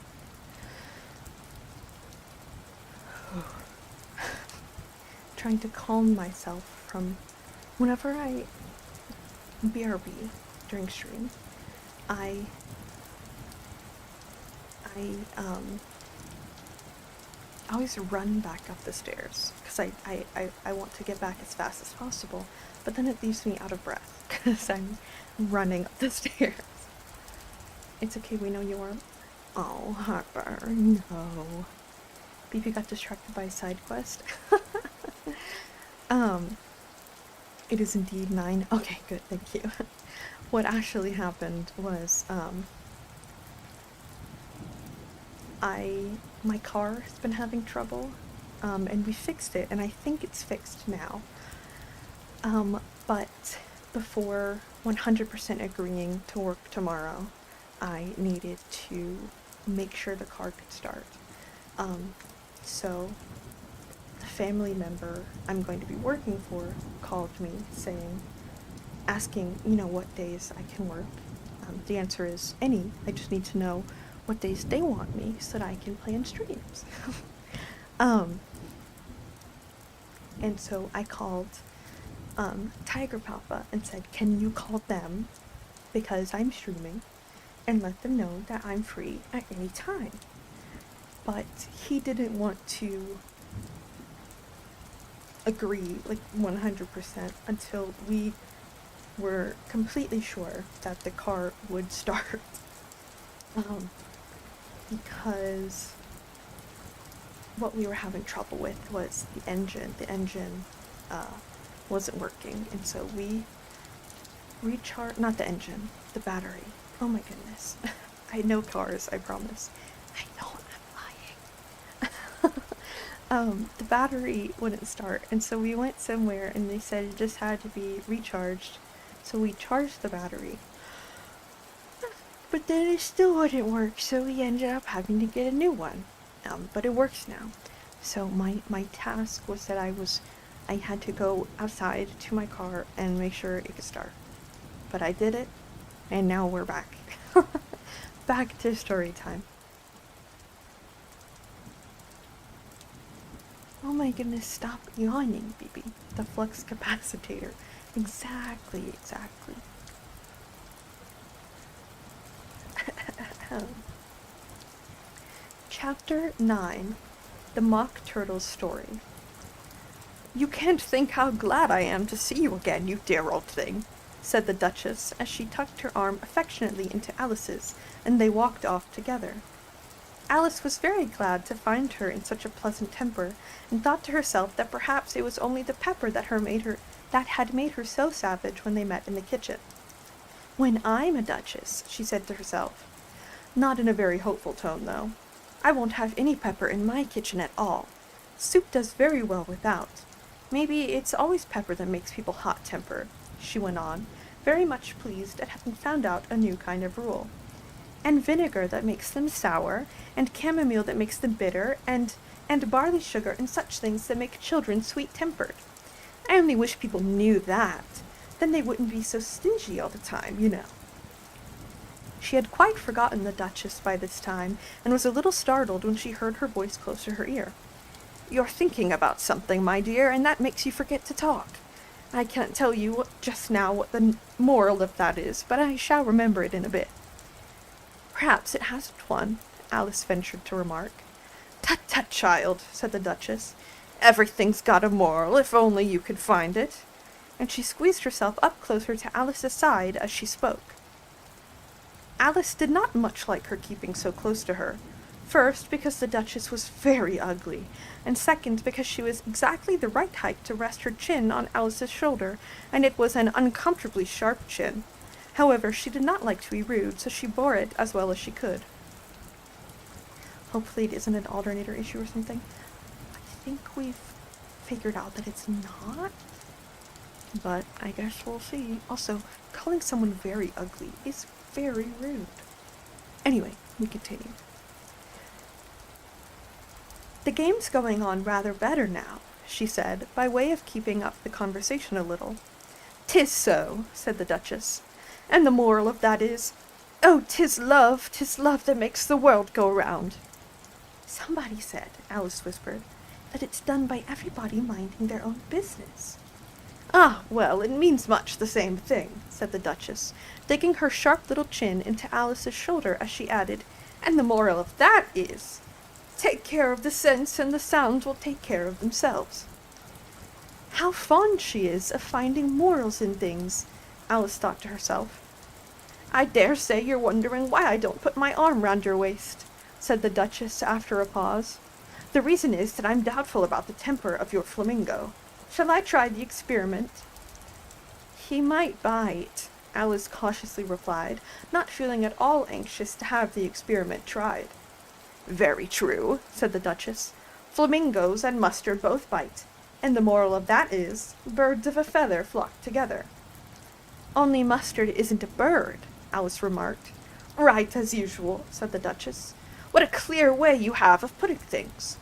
S1: Trying to calm myself from whenever I BRB during stream, I always run back up the stairs because I want to get back as fast as possible, but then it leaves me out of breath because I'm running up the stairs. It's okay, we know you are. Oh, Harper, no. BP got distracted by a side quest. It is indeed 9. Okay, good, thank you. What actually happened was, my car has been having trouble, and we fixed it, and I think it's fixed now. But before 100% agreeing to work tomorrow, I needed to make sure the car could start. So the family member I'm going to be working for called me asking, what days I can work. The answer is any. I just need to know what days they want me so that I can play in streams. And so I called Tiger Papa and said, can you call them, because I'm streaming, and let them know that I'm free at any time. But he didn't want to agree 100% until we were completely sure that the car would start. Because what we were having trouble with was the engine. The engine wasn't working, and so we not the engine, the battery. Oh my goodness. I know cars, I promise. I know I'm lying. The battery wouldn't start, and so we went somewhere and they said it just had to be recharged. So we charged the battery. But then it still wouldn't work, so we ended up having to get a new one. But it works now. So my task was that I had to go outside to my car and make sure it could start. But I did it, and now we're back. Back to story time. Oh my goodness, stop yawning, BB. The flux capacitor. Exactly. Chapter 9. The Mock Turtle's Story. You can't think how glad I am to see you again, you dear old thing, said the Duchess as she tucked her arm affectionately into Alice's, and they walked off together. Alice was very glad to find her in such a pleasant temper, and thought to herself that perhaps it was only the pepper that had made her so savage when they met in the kitchen. When I'm a Duchess, she said to herself. Not in a very hopeful tone, though. I won't have any pepper in my kitchen at all. Soup does very well without. Maybe it's always pepper that makes people hot-tempered, she went on, very much pleased at having found out a new kind of rule. And vinegar that makes them sour, and chamomile that makes them bitter, and barley sugar and such things that make children sweet-tempered. I only wish people knew that. Then they wouldn't be so stingy all the time, you know. She had quite forgotten the Duchess by this time, and was a little startled when she heard her voice close to her ear. You're thinking about something, my dear, and that makes you forget to talk. I can't tell you just now what the moral of that is, but I shall remember it in a bit. Perhaps it hasn't one, Alice ventured to remark. Tut-tut, child, said the Duchess. Everything's got a moral, if only you could find it. And she squeezed herself up closer to Alice's side as she spoke. Alice did not much like her keeping so close to her. First, because the Duchess was very ugly, and second, because she was exactly the right height to rest her chin on Alice's shoulder, and it was an uncomfortably sharp chin. However, she did not like to be rude, so she bore it as well as she could. Hopefully it isn't an alternator issue or something. I think we've figured out that it's not, but I guess we'll see. Also, calling someone very ugly is very rude. Anyway, we continue. The game's going on rather better now, she said, by way of keeping up the conversation a little. "'Tis so," said the Duchess, "and the moral of that is, oh, 'tis love that makes the world go round." "Somebody said," Alice whispered, "that it's done by everybody minding their own business." "Ah, well, it means much the same thing," said the Duchess, digging her sharp little chin into Alice's shoulder as she added, "and the moral of that is, take care of the sense and the sounds will take care of themselves." How fond she is of finding morals in things, Alice thought to herself. "I dare say you're wondering why I don't put my arm round your waist," said the Duchess after a pause. "The reason is that I'm doubtful about the temper of your flamingo. Shall I try the experiment?" "He might bite," Alice cautiously replied, not feeling at all anxious to have the experiment tried. "Very true," said the Duchess. "Flamingos and mustard both bite, and the moral of that is, birds of a feather flock together." "Only mustard isn't a bird," Alice remarked. "Right, as usual," said the Duchess. "What a clear way you have of putting things."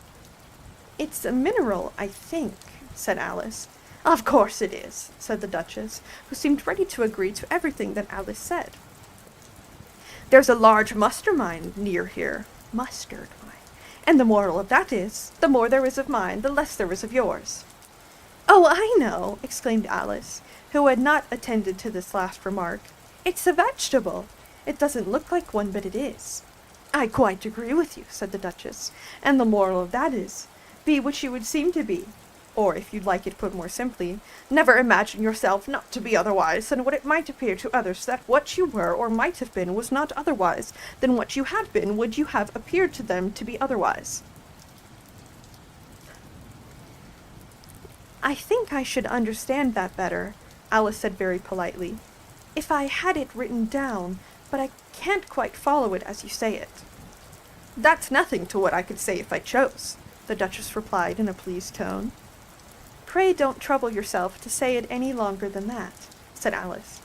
S1: "It's a mineral, I think," said Alice. "Of course it is," said the Duchess, who seemed ready to agree to everything that Alice said. "There's a large mustard mine near here. Mustard mine. And the moral of that is, the more there is of mine, the less there is of yours." "Oh, I know," exclaimed Alice, who had not attended to this last remark. "It's a vegetable. It doesn't look like one, but it is." "I quite agree with you," said the Duchess, "and the moral of that is, be what you would seem to be. Or, if you'd like it put more simply, never imagine yourself not to be otherwise than what it might appear to others that what you were or might have been was not otherwise than what you had been would you have appeared to them to be otherwise." "I think I should understand that better," Alice said very politely, "if I had it written down, but I can't quite follow it as you say it." "That's nothing to what I could say if I chose," the Duchess replied in a pleased tone. "Pray don't trouble yourself to say it any longer than that," said Alice.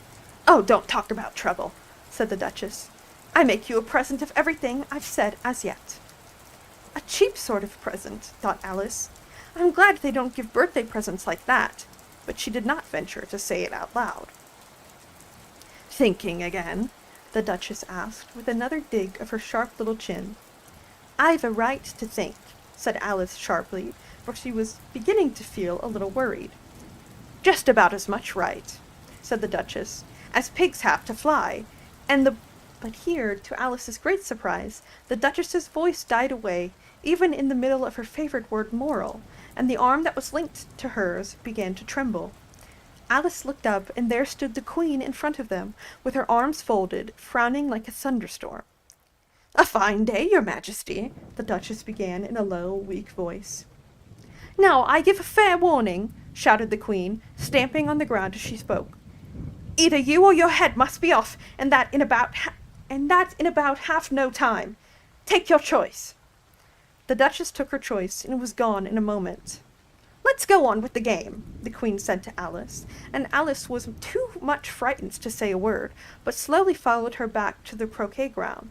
S1: "Oh, don't talk about trouble," said the Duchess. "I make you a present of everything I've said as yet." "A cheap sort of present," thought Alice. "I'm glad they don't give birthday presents like that," but she did not venture to say it out loud. "Thinking again?" the Duchess asked, with another dig of her sharp little chin. "I've a right to think," said Alice sharply, for she was beginning to feel a little worried. "Just about as much right," said the Duchess, "as pigs have to fly, and the—" But here, to Alice's great surprise, the Duchess's voice died away, even in the middle of her favorite word moral, and the arm that was linked to hers began to tremble. Alice looked up, and there stood the Queen in front of them, with her arms folded, frowning like a thunderstorm. "A fine day, Your Majesty," the Duchess began in a low, weak voice. "Now, I give a fair warning," shouted the Queen, stamping on the ground as she spoke. "Either you or your head must be off, and that in about half no time. Take your choice." The Duchess took her choice, and was gone in a moment. "Let's go on with the game," the Queen said to Alice, and Alice was too much frightened to say a word, but slowly followed her back to the croquet ground.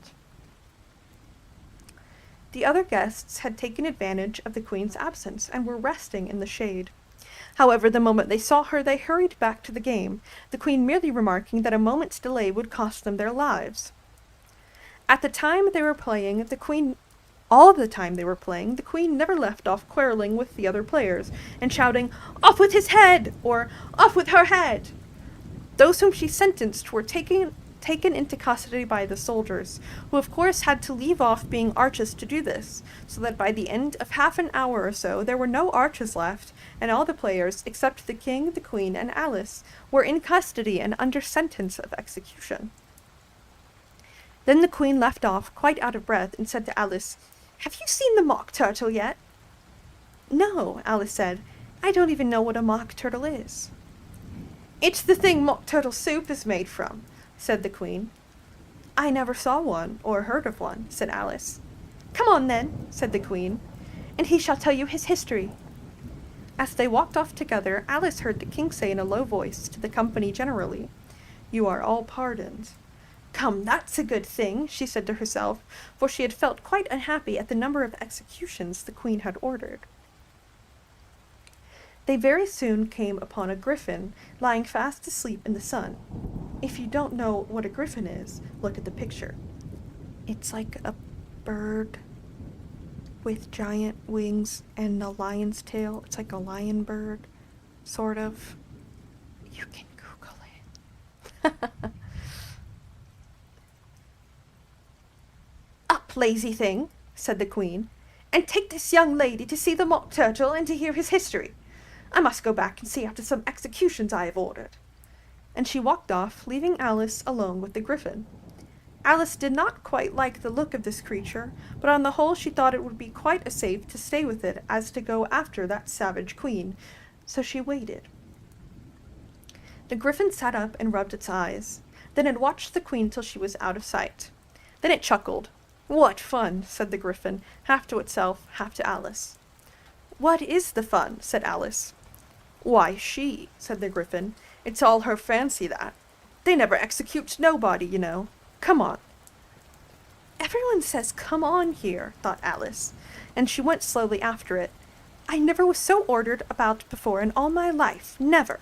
S1: The other guests had taken advantage of the Queen's absence, and were resting in the shade. However, the moment they saw her, they hurried back to the game, the Queen merely remarking that a moment's delay would cost them their lives. All of the time they were playing, the Queen never left off quarreling with the other players, and shouting, "Off with his head!" or "Off with her head!" Those whom she sentenced were taken into custody by the soldiers, who of course had to leave off being archers to do this, so that by the end of half an hour or so there were no archers left, and all the players, except the King, the Queen, and Alice, were in custody and under sentence of execution. Then the queen left off, quite out of breath, and said to Alice, "Have you seen the mock turtle yet?" "No," Alice said. "I don't even know what a mock turtle is." "It's the thing mock turtle soup is made from," said the queen. "I never saw one, or heard of one," said Alice. "Come on, then," said the queen, "and he shall tell you his history." As they walked off together, Alice heard the king say in a low voice to the company generally, "You are all pardoned." "Come, that's a good thing," she said to herself, for she had felt quite unhappy at the number of executions the queen had ordered. They very soon came upon a griffin lying fast asleep in the sun. If you don't know what a griffin is, look at the picture. It's like a bird with giant wings and a lion's tail. It's like a lion bird, sort of. You can Google it. "Up, lazy thing," said the queen, "and take this young lady to see the mock turtle and to hear his history. I must go back and see after some executions I have ordered." And she walked off, leaving Alice alone with the griffin. Alice did not quite like the look of this creature, but on the whole she thought it would be quite as safe to stay with it as to go after that savage queen, so she waited. The griffin sat up and rubbed its eyes. Then it watched the queen till she was out of sight. Then it chuckled. "What fun," said the griffin, half to itself, half to Alice. "What is the fun?" said Alice. "Why, she," said the griffin. "It's all her fancy, that. They never execute nobody, you know. Come on." "Everyone says come on here," thought Alice, and she went slowly after it. "I never was so ordered about before in all my life. Never."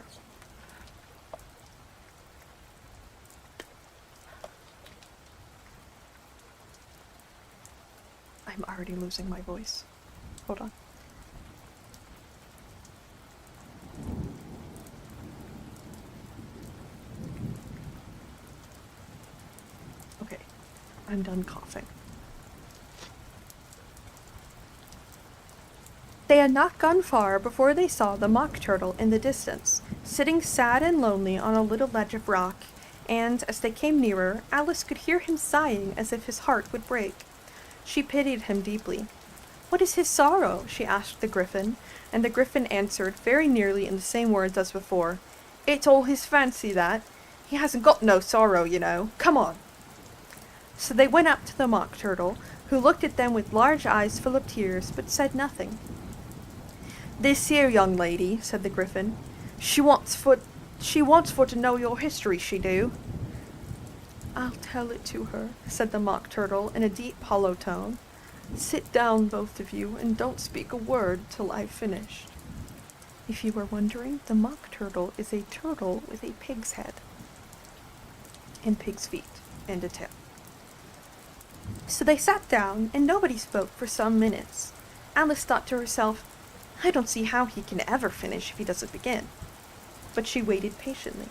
S1: I'm already losing my voice. Hold on. Okay, I'm done coughing. They had not gone far before they saw the mock turtle in the distance, sitting sad and lonely on a little ledge of rock, and, as they came nearer, Alice could hear him sighing as if his heart would break. She pitied him deeply. "What is his sorrow?" she asked the griffin, and the griffin answered very nearly in the same words as before. "It's all his fancy, that. He hasn't got no sorrow, you know. Come on." So they went up to the mock turtle, who looked at them with large eyes full of tears, but said nothing. "This here young lady," said the griffin, she wants for to know your history, she do." "I'll tell it to her," said the mock turtle in a deep, hollow tone. "Sit down, both of you, and don't speak a word till I've finished." If you were wondering, the mock turtle is a turtle with a pig's head, and pig's feet, and a tail. So they sat down, and nobody spoke for some minutes. Alice thought to herself, "I don't see how he can ever finish if he doesn't begin." But she waited patiently.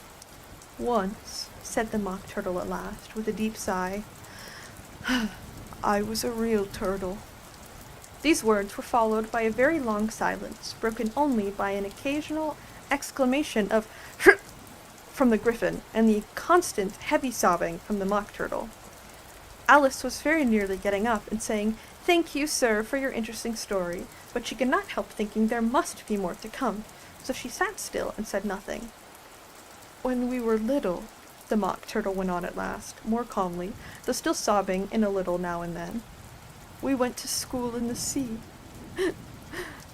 S1: "Once," said the mock turtle at last, with a deep sigh, "I was a real turtle." These words were followed by a very long silence, broken only by an occasional exclamation of "Hrrr!" from the griffin, and the constant heavy sobbing from the mock turtle. Alice was very nearly getting up and saying, "Thank you, sir, for your interesting story," but she could not help thinking there must be more to come, so she sat still and said nothing. "When we were little," the mock turtle went on at last, more calmly, though still sobbing in a little now and then, "we went to school in the sea.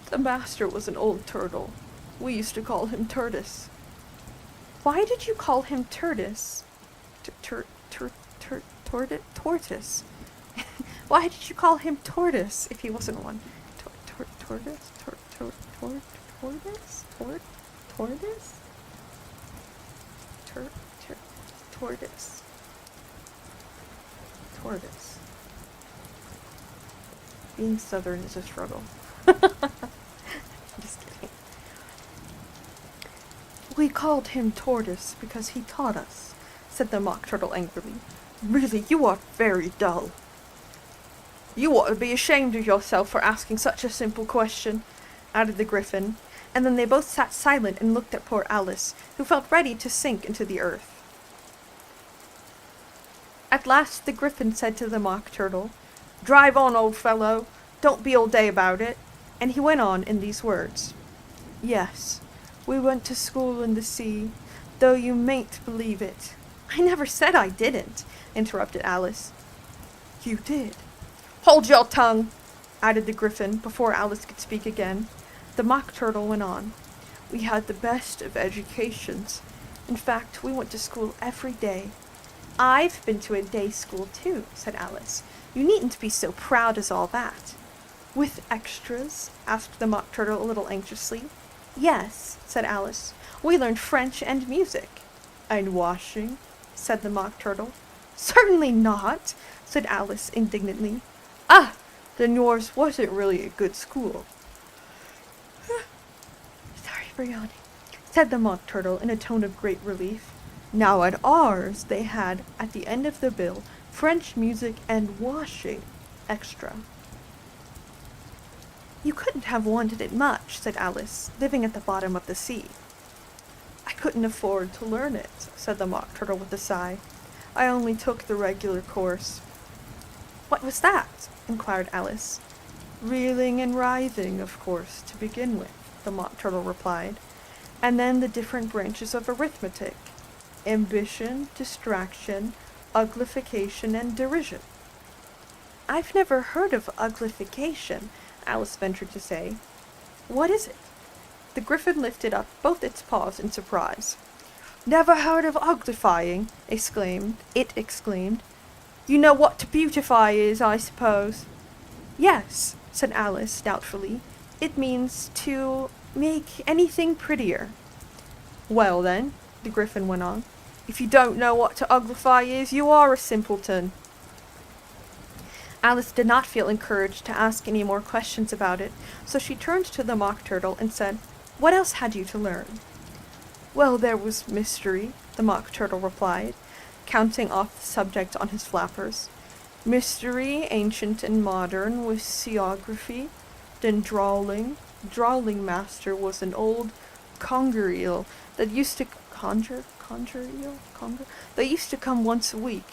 S1: The master was an old turtle. We used to call him Tortoise." "Why did you call him Tortoise?" Tortoise. "Why did you call him Tortoise if he wasn't one?" Tortoise? Tortoise. Being Southern is a struggle. Just kidding. "We called him Tortoise because he taught us," said the mock turtle angrily. "Really, you are very dull." "You ought to be ashamed of yourself for asking such a simple question," added the griffin, and then they both sat silent and looked at poor Alice, who felt ready to sink into the earth. At last the Gryphon said to the Mock Turtle, "Drive on, old fellow, don't be all day about it." And he went on in these words. "Yes, we went to school in the sea, though you mayn't believe it." "I never said I didn't," interrupted Alice. "You did." "Hold your tongue," added the Gryphon before Alice could speak again. The Mock Turtle went on. "We had the best of educations. In fact, we went to school every day." "I've been to a day school too," said Alice. "You needn't be so proud as all that." "With extras?" asked the Mock Turtle a little anxiously. "Yes," said Alice. "We learned French and music." "And washing?" said the Mock Turtle. "Certainly not," said Alice indignantly. "Ah, then yours wasn't really a good school." "Sorry for yawning," said the Mock Turtle in a tone of great relief. "Now at ours they had, at the end of the bill, French music and washing extra." "You couldn't have wanted it much," said Alice, living at the bottom of the sea. "I couldn't afford to learn it," said the Mock Turtle with a sigh. "I only took the regular course." "What was that?" inquired Alice. "Reeling and writhing, of course, to begin with," the Mock Turtle replied. "And then the different branches of arithmetic. Ambition, distraction, uglification, and derision." "I've never heard of uglification," Alice ventured to say. "What is it?" The Gryphon lifted up both its paws in surprise. "Never heard of uglifying?" it exclaimed. "You know what to beautify is, I suppose?" "Yes," said Alice doubtfully. "It means to make anything prettier." "Well then," the Gryphon went on, "if you don't know what to uglify is, you are a simpleton." Alice did not feel encouraged to ask any more questions about it, so she turned to the Mock Turtle and said, "What else had you to learn?" "Well, there was mystery," the Mock Turtle replied, counting off the subject on his flappers. "Mystery, ancient and modern, was seaography. Then drawling. Drawling master was an old conger eel that used to that used to come once a week.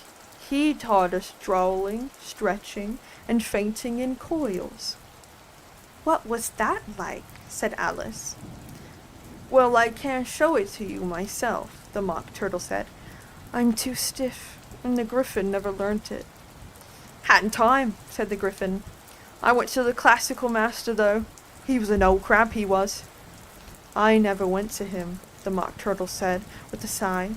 S1: He taught us drawling, stretching, and fainting in coils." "What was that like?" said Alice. "Well, I can't show it to you myself," the Mock Turtle said. "I'm too stiff, and the Gryphon never learnt it." "Hadn't time," said the Gryphon. "I went to the classical master, though. He was an old crab, he was." "I never went to him," the Mock Turtle said, with a sigh.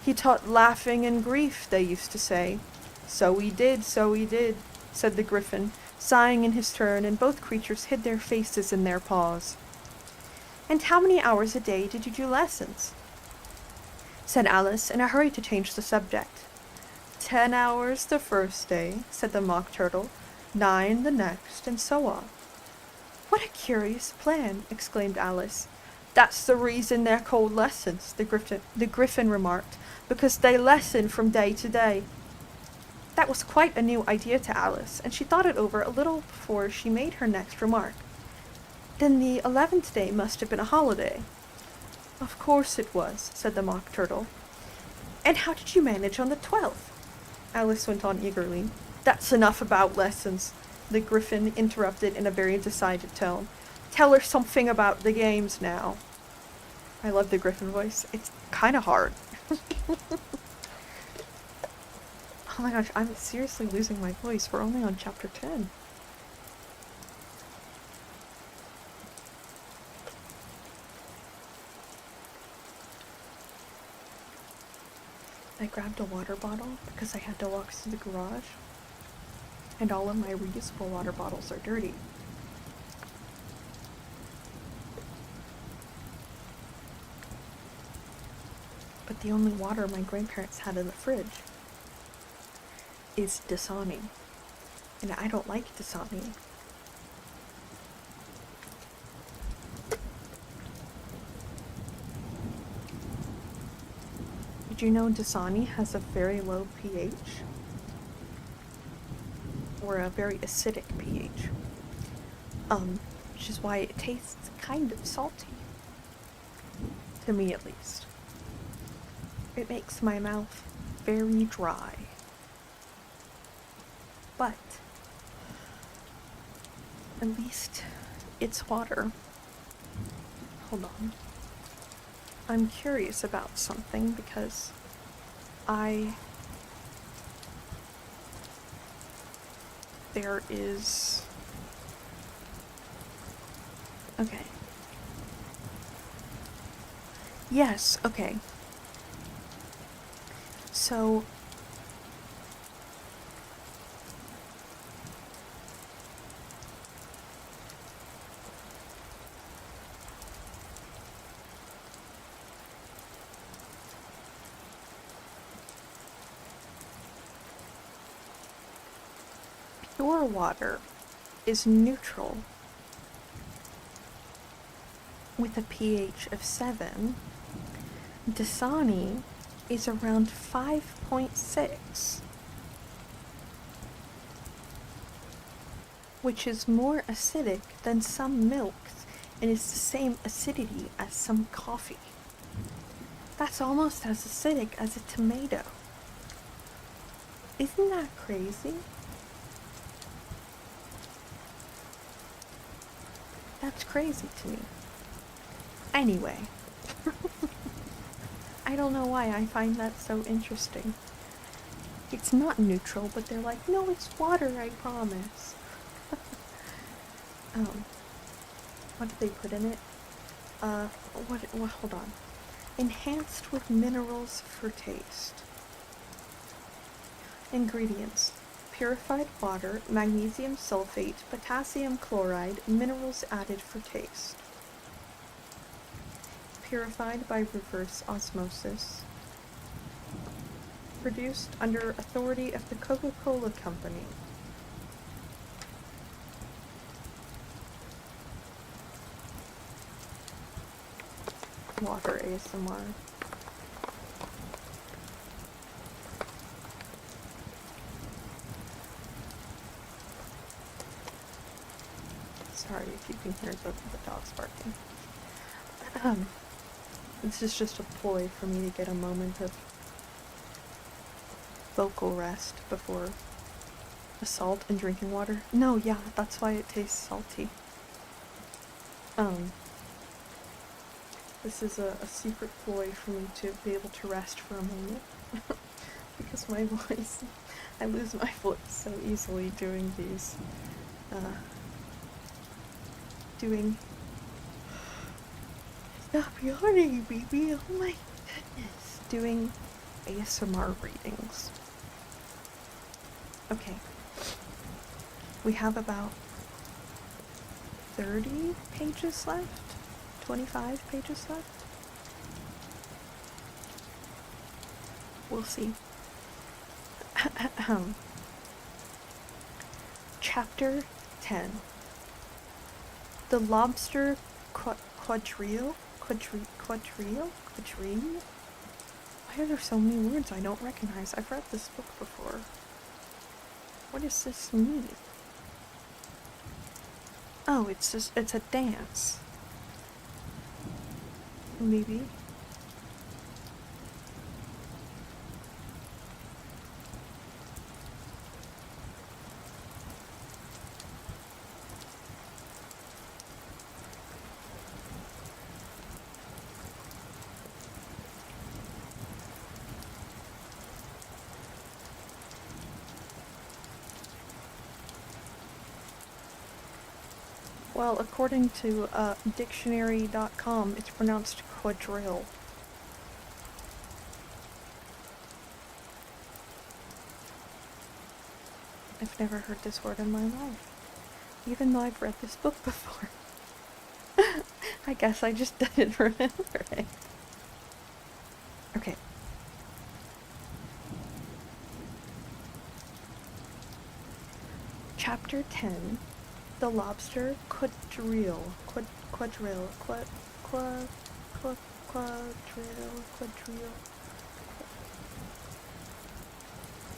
S1: "He taught laughing and grief, they used to say." So he did," said the Gryphon, sighing in his turn, and both creatures hid their faces in their paws. "And how many hours a day did you do lessons?" said Alice, in a hurry to change the subject. 10 hours the first day," said the Mock Turtle, 9 the next, and so on. "What a curious plan!" exclaimed Alice. "That's the reason they're called lessons," the Gryphon remarked, "because they lessen from day to day." That was quite a new idea to Alice, and she thought it over a little before she made her next remark. "Then the 11th day must have been a holiday." "Of course it was," said the Mock Turtle. "And how did you manage on the 12th?" Alice went on eagerly. "That's enough about lessons," the Gryphon interrupted in a very decided tone. "Tell her something about the games now." I love the Gryphon voice. It's kind of hard. Oh my gosh, I'm seriously losing my voice. We're only on chapter 10. I grabbed a water bottle because I had to walk to the garage, and all of my reusable water bottles are dirty. But the only water my grandparents had in the fridge is Dasani, and I don't like Dasani. Did you know Dasani has a very low pH? Or a very acidic pH. Which is why it tastes kind of salty. To me, at least. It makes my mouth very dry. but at least it's water. Hold on. I'm curious about something because there is... Okay. Yes, okay. So... pure water is neutral with a pH of 7. Dasani is around 5.6, which is more acidic than some milks and is the same acidity as some coffee. That's almost as acidic as a tomato. Isn't that crazy? That's crazy to me. Anyway, I don't know why I find that so interesting. It's not neutral, but they're like, no, it's water, I promise. What did they put in it? Hold on. Enhanced with minerals for taste. Ingredients: purified water, magnesium sulfate, potassium chloride, minerals added for taste. Purified by reverse osmosis. Produced under authority of the Coca-Cola Company. Water ASMR. Sorry if you can hear the dogs barking. This is just a ploy for me to get a moment of vocal rest before assault and drinking water. No, yeah, that's why it tastes salty. This is a secret ploy for me to be able to rest for a moment. Because my voice, I lose my voice so easily doing these, stop yawning, baby, oh my goodness. Doing ASMR readings. Okay. We have about 30 pages left? 25 pages left? We'll see. Chapter 10. The Lobster Quadrille? Quadrille? Why are there so many words I don't recognize? I've read this book before. What does this mean? Oh, it's a dance. Maybe. Well, according to dictionary.com, it's pronounced quadrille. I've never heard this word in my life, even though I've read this book before. I guess I just didn't remember it. Okay. Chapter 10. The Lobster Quadrille. Quadrille.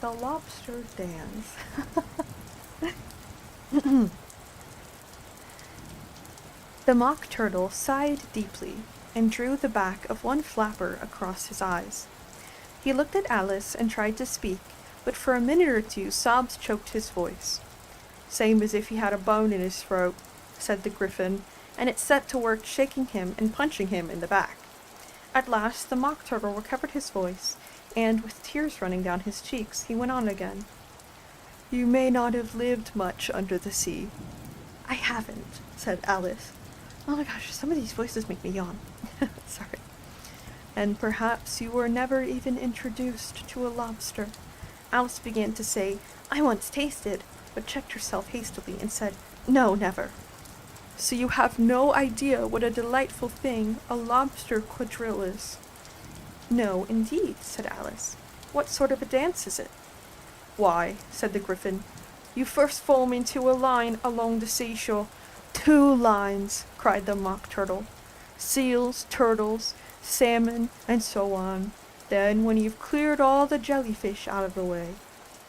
S1: The Lobster Dance. The Mock Turtle sighed deeply and drew the back of one flapper across his eyes. He looked at Alice and tried to speak, but for a minute or two sobs choked his voice. "Same as if he had a bone in his throat," said the Griffin, and it set to work shaking him and punching him in the back. At last the Mock Turtle recovered his voice, and with tears running down his cheeks, he went on again. "You may not have lived much under the sea." "I haven't," said Alice. Oh my gosh, some of these voices make me yawn. Sorry. "And perhaps you were never even introduced to a lobster." Alice began to say, "I once tasted," but checked herself hastily and said, "No, never." "So you have no idea what a delightful thing a lobster quadrille is?" "No, indeed," said Alice. "What sort of a dance is it?" "Why," said the Griffin, "you first form into a line along the seashore." "2 lines," cried the Mock Turtle. "Seals, turtles, salmon, and so on. Then, when you've cleared all the jellyfish out of the way—"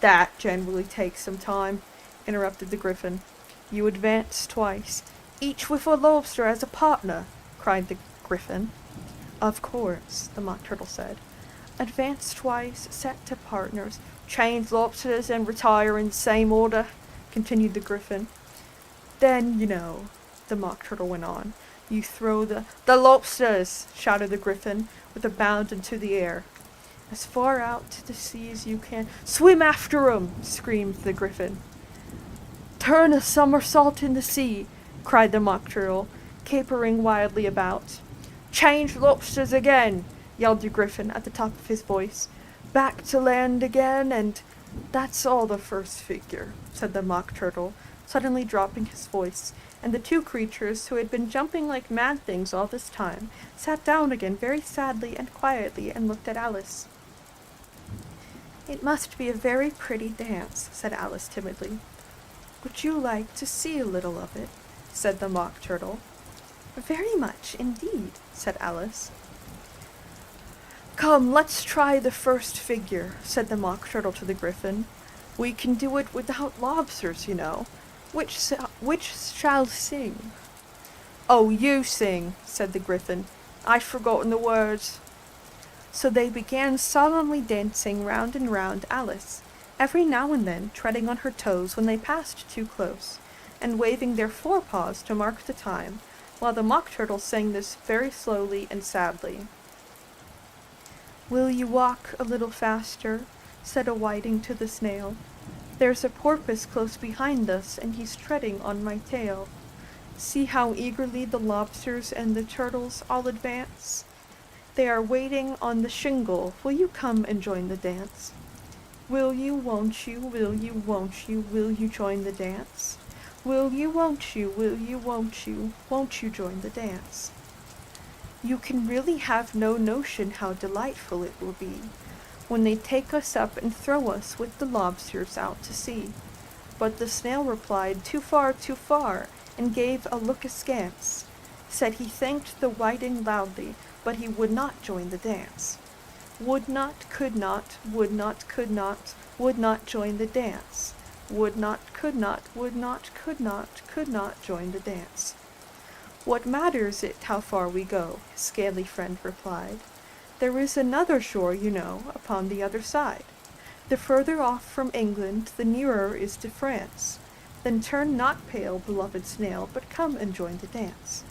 S1: "That generally takes some time," interrupted the Griffin. "You advance twice, each with a lobster as a partner," cried the Griffin. "Of course," the Mock Turtle said. "Advance twice, set to partners, change lobsters, and retire in the same order," continued the Griffin. "Then, you know," the Mock Turtle went on, "you throw the—" "The lobsters!" shouted the Griffin, with a bound into the air. "As far out to the sea as you can—" "Swim after 'em!" screamed the Griffin. "Turn a somersault in the sea!" cried the Mock Turtle, capering wildly about. "Change lobsters again!" yelled the Griffin at the top of his voice. "Back to land again, and—" "That's all the first figure," said the Mock Turtle, suddenly dropping his voice, and the 2 creatures, who had been jumping like mad things all this time, sat down again very sadly and quietly and looked at Alice. "It must be a very pretty dance," said Alice timidly. "Would you like to see a little of it?" said the Mock Turtle. "Very much, indeed," said Alice. "Come, let's try the first figure," said the Mock Turtle to the Griffin. "We can do it without lobsters, you know. Which shall sing?" "Oh, you sing," said the Griffin. "I've forgotten the words." So they began solemnly dancing round and round Alice, every now and then treading on her toes when they passed too close, and waving their forepaws to mark the time, while the Mock Turtle sang this very slowly and sadly. "Will you walk a little faster?" said a whiting to the snail. "There's a porpoise close behind us, and he's treading on my tail. See how eagerly the lobsters and the turtles all advance. They are waiting on the shingle. Will you come and join the dance? Will you, won't you, will you, won't you join the dance? Will you, won't you, won't you join the dance? You can really have no notion how delightful it will be when they take us up and throw us with the lobsters out to sea." But the snail replied, too far, and gave a look askance. Said he thanked the whiting loudly, but he would not join the dance. Would not, could not, would not, could not, would not join the dance. Would not, could not, would not, could not join the dance. "What matters it how far we go?" his scaly friend replied. "There is another shore, you know, upon the other side. The further off from England, the nearer is to France. Then turn not pale, beloved snail, but come and join the dance.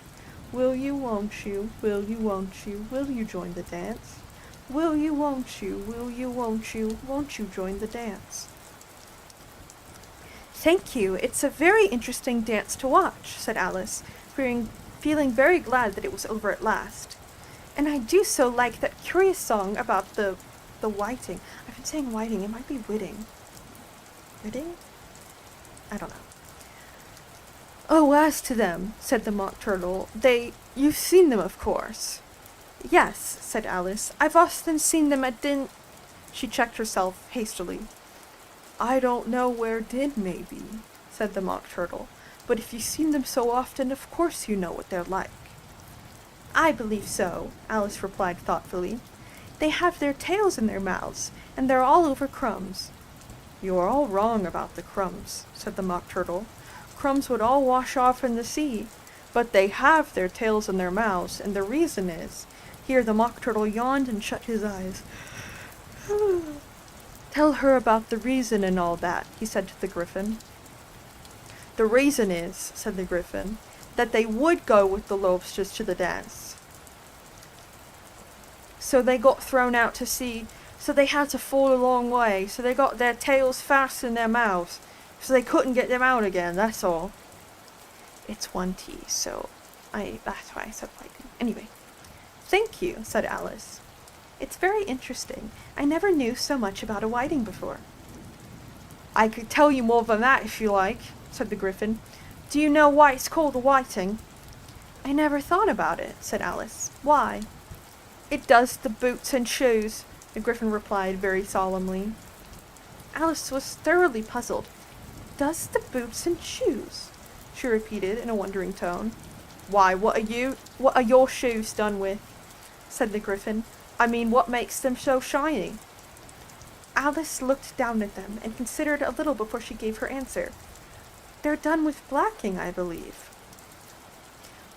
S1: Will you, won't you, will you, won't you join the dance? Will you, won't you, won't you join the dance?" "Thank you, it's a very interesting dance to watch," said Alice, feeling very glad that it was over at last. "And I do so like that curious song about the whiting." I've been saying whiting, it might be whiting. Whiting? I don't know. "Oh, as to them," said the Mock Turtle, you've seen them, of course." "Yes," said Alice, "I've often seen them at She checked herself hastily. "I don't know where Din may be," said the Mock Turtle, "but if you've seen them so often, of course you know what they're like." "I believe so," Alice replied thoughtfully. "They have their tails in their mouths, and they're all over crumbs." "You are all wrong about the crumbs," said the Mock Turtle. "Crumbs would all wash off in the sea, but they have their tails in their mouths, and the reason is—" Here the Mock Turtle yawned and shut his eyes. Tell her about the reason and all that, he said to the Griffin. The reason is, said the Griffin, that they would go with the lobsters to the dance. So they got thrown out to sea, so they had to fall a long way, so they got their tails fast in their mouths, so they couldn't get them out again, that's all. It's 1T, so that's why I said whiting. Anyway, thank you, said Alice. It's very interesting. I never knew so much about a whiting before. I could tell you more than that if you like, said the Griffin. Do you know why it's called a whiting? I never thought about it, said Alice. Why? It does the boots and shoes, the Griffin replied very solemnly. Alice was thoroughly puzzled. Does the boots and shoes? She repeated in a wondering tone. Why, what are your shoes done with? Said the Griffin. I mean, what makes them so shiny? Alice looked down at them and considered a little before she gave her answer. They're done with blacking, I believe.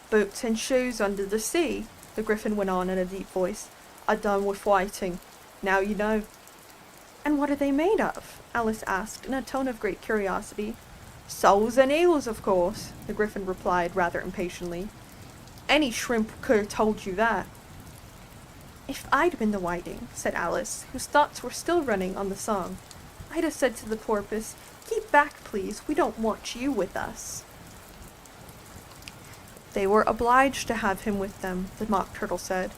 S1: Boots and shoes under the sea, the Griffin went on in a deep voice, are done with whiting. Now you know. And what are they made of? Alice asked in a tone of great curiosity. Soles and eels, of course, the Griffin replied rather impatiently. Any shrimp could have told you that. If I'd been the whiting, said Alice, whose thoughts were still running on the song, I'd have said to the porpoise, keep back, please, we don't want you with us. They were obliged to have him with them, the Mock Turtle said.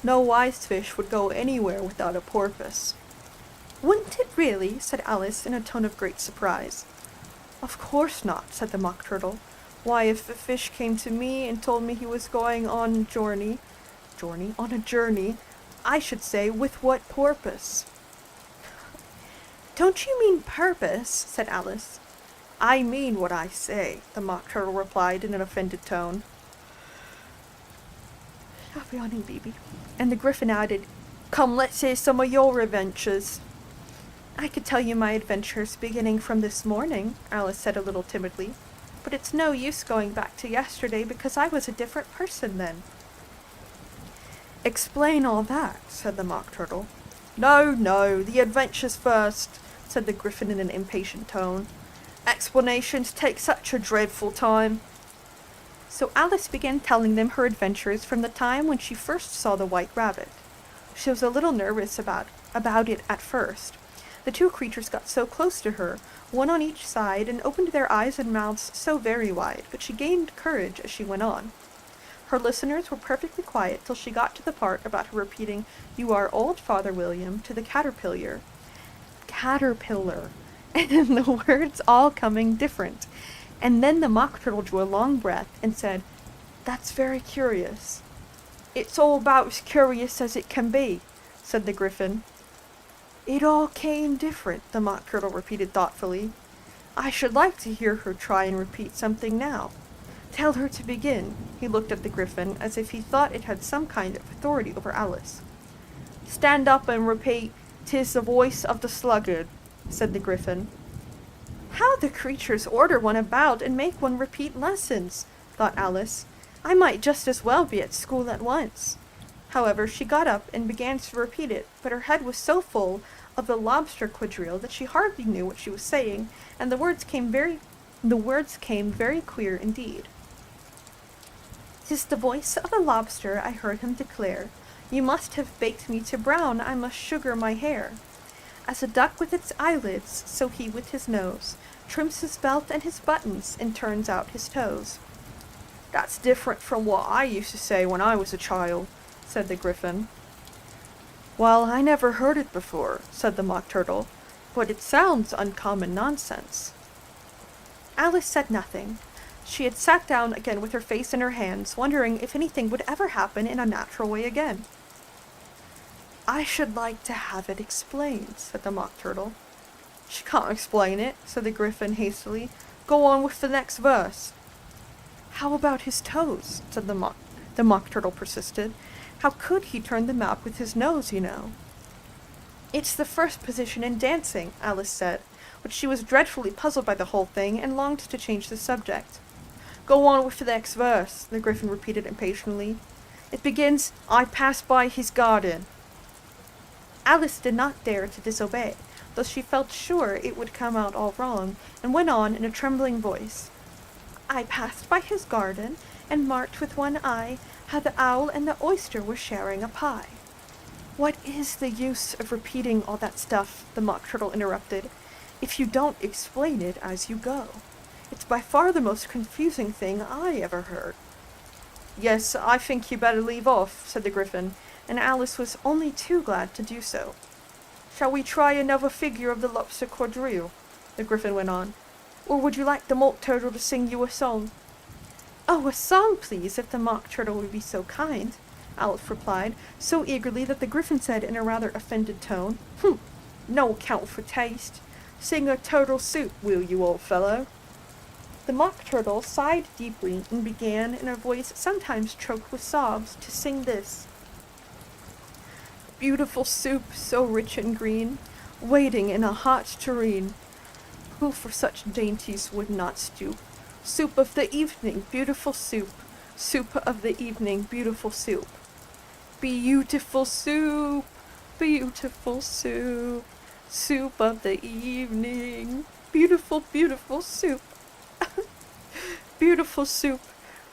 S1: No wise fish would go anywhere without a porpoise. Wouldn't it really? Said Alice in a tone of great surprise. Of course not, said the Mock Turtle. Why, if a fish came to me and told me he was going on a journey, I should say, with what porpoise? Don't you mean purpose? Said Alice. I mean what I say, the Mock Turtle replied in an offended tone. Stop yawning, baby. And the Griffin added, Come, let's hear some of your adventures. I could tell you my adventures beginning from this morning, Alice said a little timidly, but it's no use going back to yesterday because I was a different person then. Explain all that, said the Mock Turtle. No, the adventures first, said the Griffin in an impatient tone. Explanations take such a dreadful time. So Alice began telling them her adventures from the time when she first saw the white rabbit. She was a little nervous about it at first. The two creatures got so close to her, one on each side, and opened their eyes and mouths so very wide, but she gained courage as she went on. Her listeners were perfectly quiet till she got to the part about her repeating, You are old, Father William, to the caterpillar, and the words all coming different. And then the Mock Turtle drew a long breath and said, That's very curious. It's all about as curious as it can be, said the Griffin. It all came different, the Mock Turtle repeated thoughtfully. I should like to hear her try and repeat something now. Tell her to begin. He looked at the Griffin as if he thought it had some kind of authority over Alice. Stand up and repeat, "'Tis the voice of the sluggard," said the Griffin. How the creatures order one about and make one repeat lessons, thought Alice. I might just as well be at school at once. However, she got up and began to repeat it, but her head was so full of the lobster quadrille that she hardly knew what she was saying, and the words came very queer indeed. "'Tis the voice of the lobster," I heard him declare. "You must have baked me to brown, I must sugar my hair. As a duck with its eyelids, so he with his nose trims his belt and his buttons and turns out his toes." "That's different from what I used to say when I was a child," said the Griffin. "Well, I never heard it before," said the Mock Turtle, "but it sounds uncommon nonsense." Alice said nothing. She had sat down again with her face in her hands, wondering if anything would ever happen in a natural way again. "I should like to have it explained," said the Mock Turtle. "She can't explain it," said the Griffin hastily. "Go on with the next verse." "How about his toes?" said the Mock Turtle persisted. "How could he turn them out with his nose, you know?" "It's the first position in dancing," Alice said, but she was dreadfully puzzled by the whole thing and longed to change the subject. "Go on with the next verse," the Griffin repeated impatiently. "It begins, 'I passed by his garden.'" Alice did not dare to disobey. though she felt sure it would come out all wrong, and went on in a trembling voice. I passed by his garden, and marked with one eye how the owl and the oyster were sharing a pie. What is the use of repeating all that stuff, the Mock Turtle interrupted, if you don't explain it as you go? It's by far the most confusing thing I ever heard. Yes, I think you better leave off, said the Gryphon, and Alice was only too glad to do so. Shall we try another figure of the lobster quadrille? The Gryphon went on. Or would you like the Mock Turtle to sing you a song? Oh, a song, please, if the Mock Turtle would be so kind, Alice replied, so eagerly that the Gryphon said in a rather offended tone, No account for taste. Sing a turtle soup, will you, old fellow? The Mock Turtle sighed deeply and began, in a voice sometimes choked with sobs, to sing this. Beautiful soup, so rich and green, waiting in a hot tureen. Who for such dainties would not stoop? Soup of the evening, beautiful soup. Soup of the evening, beautiful soup. Beautiful soup, beautiful soup. Soup of the evening, beautiful, beautiful soup. Beautiful soup,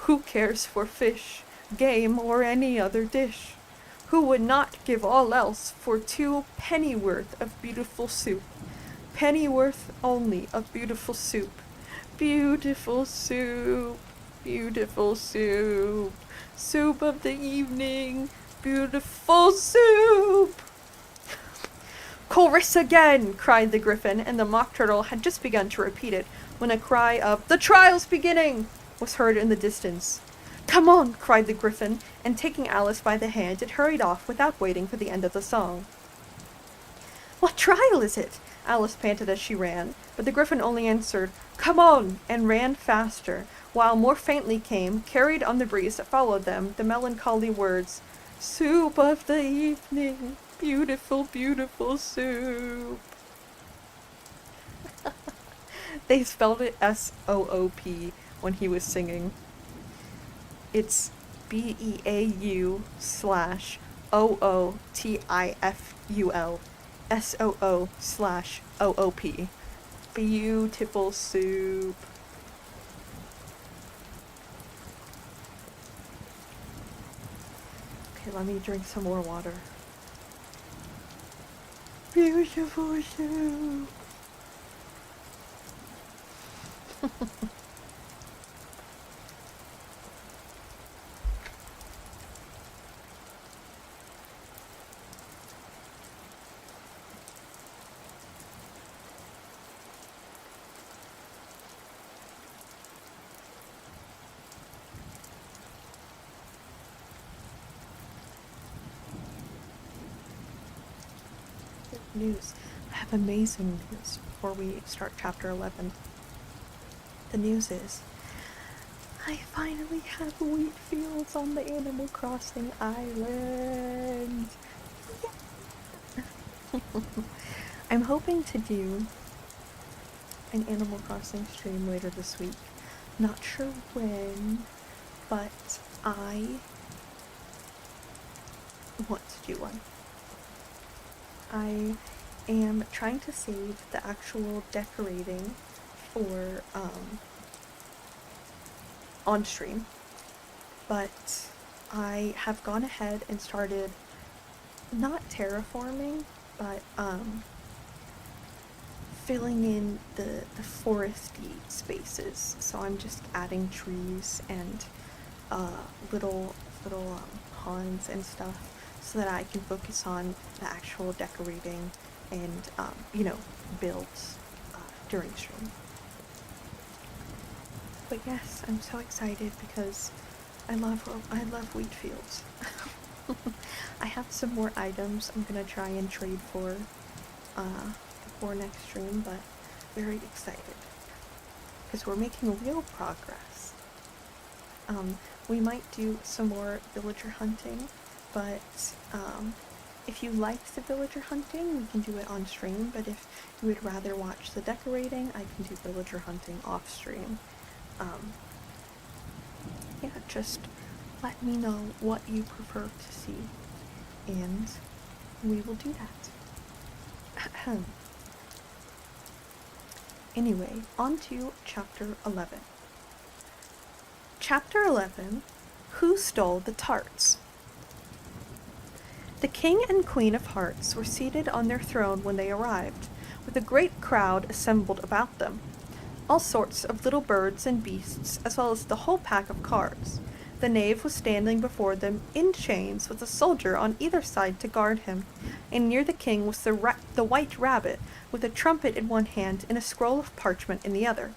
S1: who cares for fish, game, or any other dish? Who would not give all else for 2 pennyworth of beautiful soup? Pennyworth only of beautiful soup. Beautiful soup, beautiful soup. Soup of the evening, beautiful soup. Chorus again, cried the Gryphon, and the Mock Turtle had just begun to repeat it when a cry of, The trial's beginning! Was heard in the distance. Come on, cried the Gryphon, and taking Alice by the hand, it hurried off without waiting for the end of the song. What trial is it? Alice panted as she ran, but the Gryphon only answered, Come on, and ran faster, while more faintly came, carried on the breeze that followed them, the melancholy words, Soup of the evening, beautiful, beautiful soup. They spelled it S-O-O-P when he was singing. It's BEAU/OOTIFUL SOO/OOP. Beautiful soup. Okay, let me drink some more water. Beautiful soup. News. I have amazing news before we start chapter 11. The news is, I finally have wheat fields on the Animal Crossing island. Yeah. I'm hoping to do an Animal Crossing stream later this week. Not sure when, but I want to do one. I am trying to save the actual decorating for on stream, but I have gone ahead and started not terraforming, but filling in the foresty spaces. So I'm just adding trees and little ponds and stuff, so that I can focus on the actual decorating and, builds during stream. But yes, I'm so excited because I love wheat fields. I have some more items I'm gonna try and trade for before next stream, but very excited because we're making real progress. We might do some more villager hunting. But if you like the villager hunting, we can do it on stream. But if you would rather watch the decorating, I can do villager hunting off stream. Yeah, just let me know what you prefer to see, and we will do that. Anyway, on to Chapter 11. Chapter 11, Who Stole the Tarts? The King and Queen of Hearts were seated on their throne when they arrived, with a great crowd assembled about them. All sorts of little birds and beasts, as well as the whole pack of cards. The knave was standing before them in chains, with a soldier on either side to guard him, and near the king was the white rabbit, with a trumpet in one hand and a scroll of parchment in the other.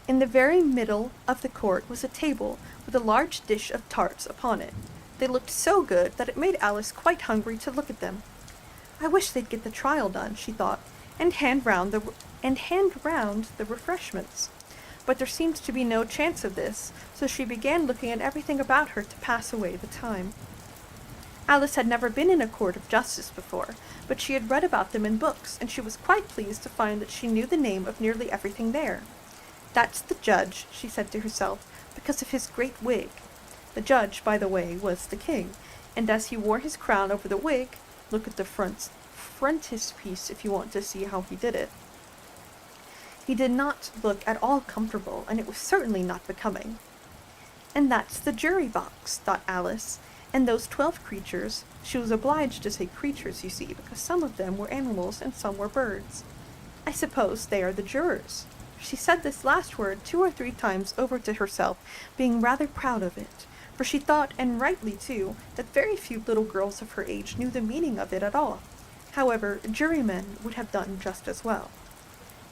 S1: In the very middle of the court was a table with a large dish of tarts upon it. They looked so good that it made Alice quite hungry to look at them. I wish they'd get the trial done, she thought, and hand round the refreshments. But there seemed to be no chance of this, so she began looking at everything about her to pass away the time. Alice had never been in a court of justice before, but she had read about them in books, and she was quite pleased to find that she knew the name of nearly everything there. "That's the judge," she said to herself, because of his great wig. The judge, by the way, was the king, and as he wore his crown over the wig, look at the frontispiece if you want to see how he did it. He did not look at all comfortable, and it was certainly not becoming. "And that's the jury box," thought Alice, "and those 12 creatures," she was obliged to say creatures, you see, because some of them were animals and some were birds. "I suppose they are the jurors." She said this last word 2 or 3 times over to herself, being rather proud of it, for she thought, and rightly too, that very few little girls of her age knew the meaning of it at all. However, jurymen would have done just as well.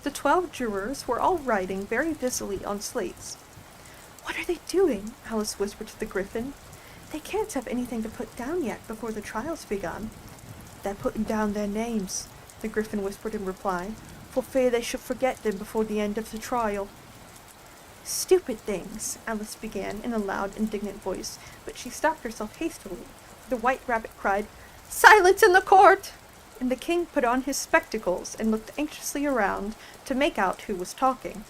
S1: The 12 jurors were all writing very busily on slates. "What are they doing?" Alice whispered to the Griffin. "They can't have anything to put down yet before the trial's begun." "They're putting down their names," the Griffin whispered in reply, "for fear they should forget them before the end of the trial." "Stupid things," Alice began in a loud, indignant voice, but she stopped herself hastily. The white rabbit cried, "Silence in the court!" and the king put on his spectacles and looked anxiously around to make out who was talking.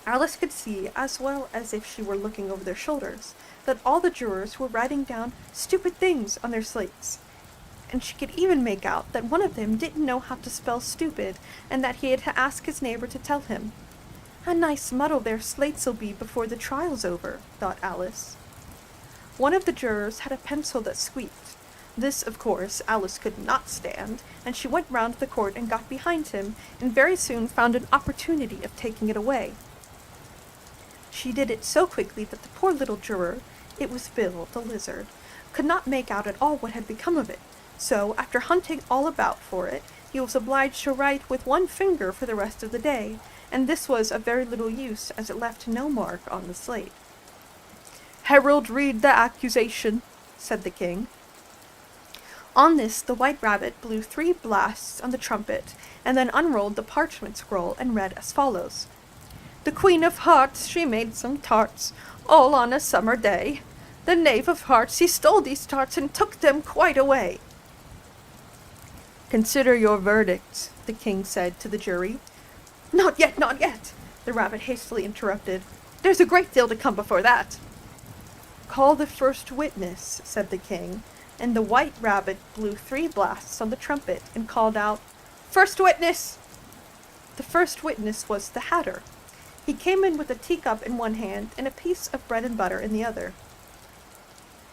S1: Alice could see, as well as if she were looking over their shoulders, that all the jurors were writing down stupid things on their slates, and she could even make out that one of them didn't know how to spell stupid, and that he had to ask his neighbor to tell him. "A nice muddle their slates'll be before the trial's over," thought Alice. One of the jurors had a pencil that squeaked. This, of course, Alice could not stand, and she went round the court and got behind him, and very soon found an opportunity of taking it away. She did it so quickly that the poor little juror, it was Bill, the lizard, could not make out at all what had become of it, so, after hunting all about for it, he was obliged to write with one finger for the rest of the day, and this was of very little use, as it left no mark on the slate. "Herald, read the accusation," said the king. On this, the white rabbit blew 3 blasts on the trumpet, and then unrolled the parchment scroll and read as follows. "The Queen of Hearts, she made some tarts, all on a summer day. The Knave of Hearts, he stole these tarts and took them quite away." "Consider your verdict," the king said to the jury. "Not yet, not yet," the rabbit hastily interrupted. "There's a great deal to come before that." "Call the first witness," said the king, and the white rabbit blew 3 blasts on the trumpet and called out, "First witness!" The first witness was the Hatter. He came in with a teacup in one hand and a piece of bread and butter in the other.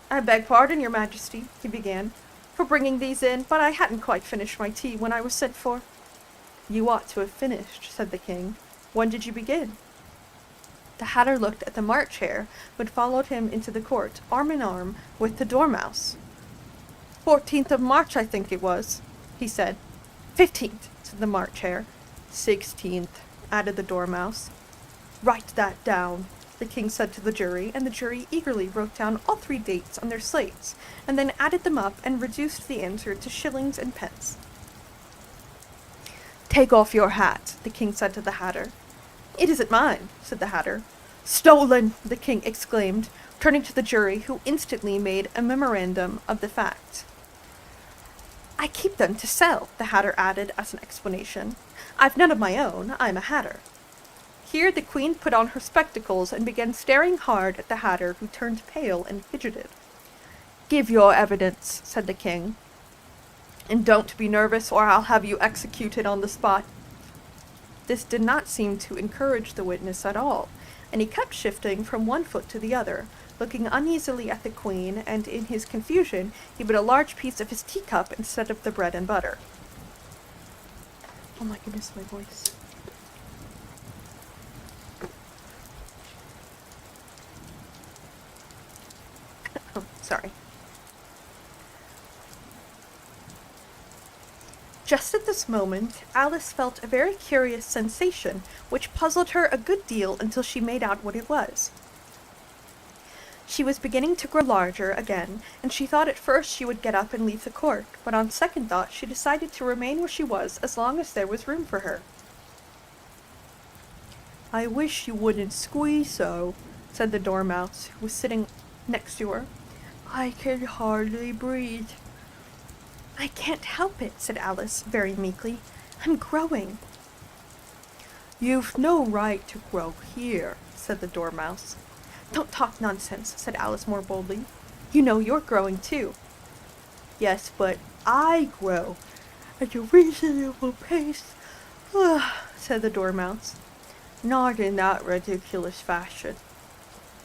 S1: "I beg pardon, your majesty," he began, "for bringing these in, but I hadn't quite finished my tea when I was sent for." "You ought to have finished," said the king. "When did you begin?" The Hatter looked at the March Hare, but followed him into the court, arm in arm with the Dormouse. 14th of March, I think it was," he said. 15th, said the March Hare. 16th, added the Dormouse. "Write that down," the king said to the jury, and the jury eagerly wrote down all 3 dates on their slates, and then added them up and reduced the answer to shillings and pence. "Take off your hat," the king said to the Hatter. "It isn't mine," said the Hatter. "Stolen!" the king exclaimed, turning to the jury, who instantly made a memorandum of the fact. "I keep them to sell," the Hatter added as an explanation. "I've none of my own. I'm a Hatter." Here the queen put on her spectacles and began staring hard at the Hatter, who turned pale and fidgeted. "Give your evidence," said the king. And don't be nervous, or I'll have you executed on the spot. This did not seem to encourage the witness at all, and he kept shifting from one foot to the other, looking uneasily at the queen, and in his confusion he put a large piece of his teacup instead of the bread and butter. Oh my goodness, my voice. Oh, sorry. Just at this moment, Alice felt a very curious sensation, which puzzled her a good deal until she made out what it was. She was beginning to grow larger again, and she thought at first she would get up and leave the court, but on second thought she decided to remain where she was as long as there was room for her. "I wish you wouldn't squeeze so," said the Dormouse, who was sitting next to her. "I can hardly breathe." "I can't help it," said Alice, very meekly. "I'm growing." "You've no right to grow here," said the Dormouse. "Don't talk nonsense," said Alice more boldly. "You know you're growing too." "Yes, but I grow at a reasonable pace," said the Dormouse. "Not in that ridiculous fashion."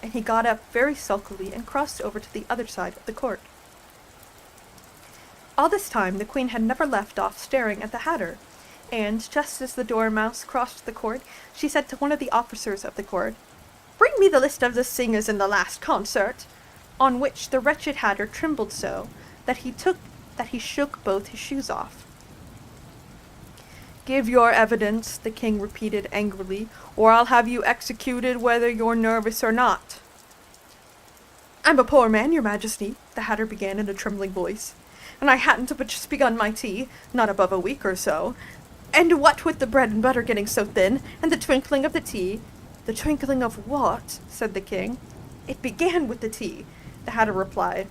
S1: And he got up very sulkily and crossed over to the other side of the court. All this time the queen had never left off staring at the Hatter, and just as the Dormouse crossed the court, she said to one of the officers of the court, "Bring me the list of the singers in the last concert," on which the wretched Hatter trembled so that he shook both his shoes off. "Give your evidence," the king repeated angrily, "or I'll have you executed whether you're nervous or not." "I'm a poor man, your majesty," the Hatter began in a trembling voice, "and I hadn't but just begun my tea, not above a week or so. And what with the bread and butter getting so thin, and the twinkling of the tea—" "The twinkling of what?" said the king. "It began with the tea," the Hatter replied.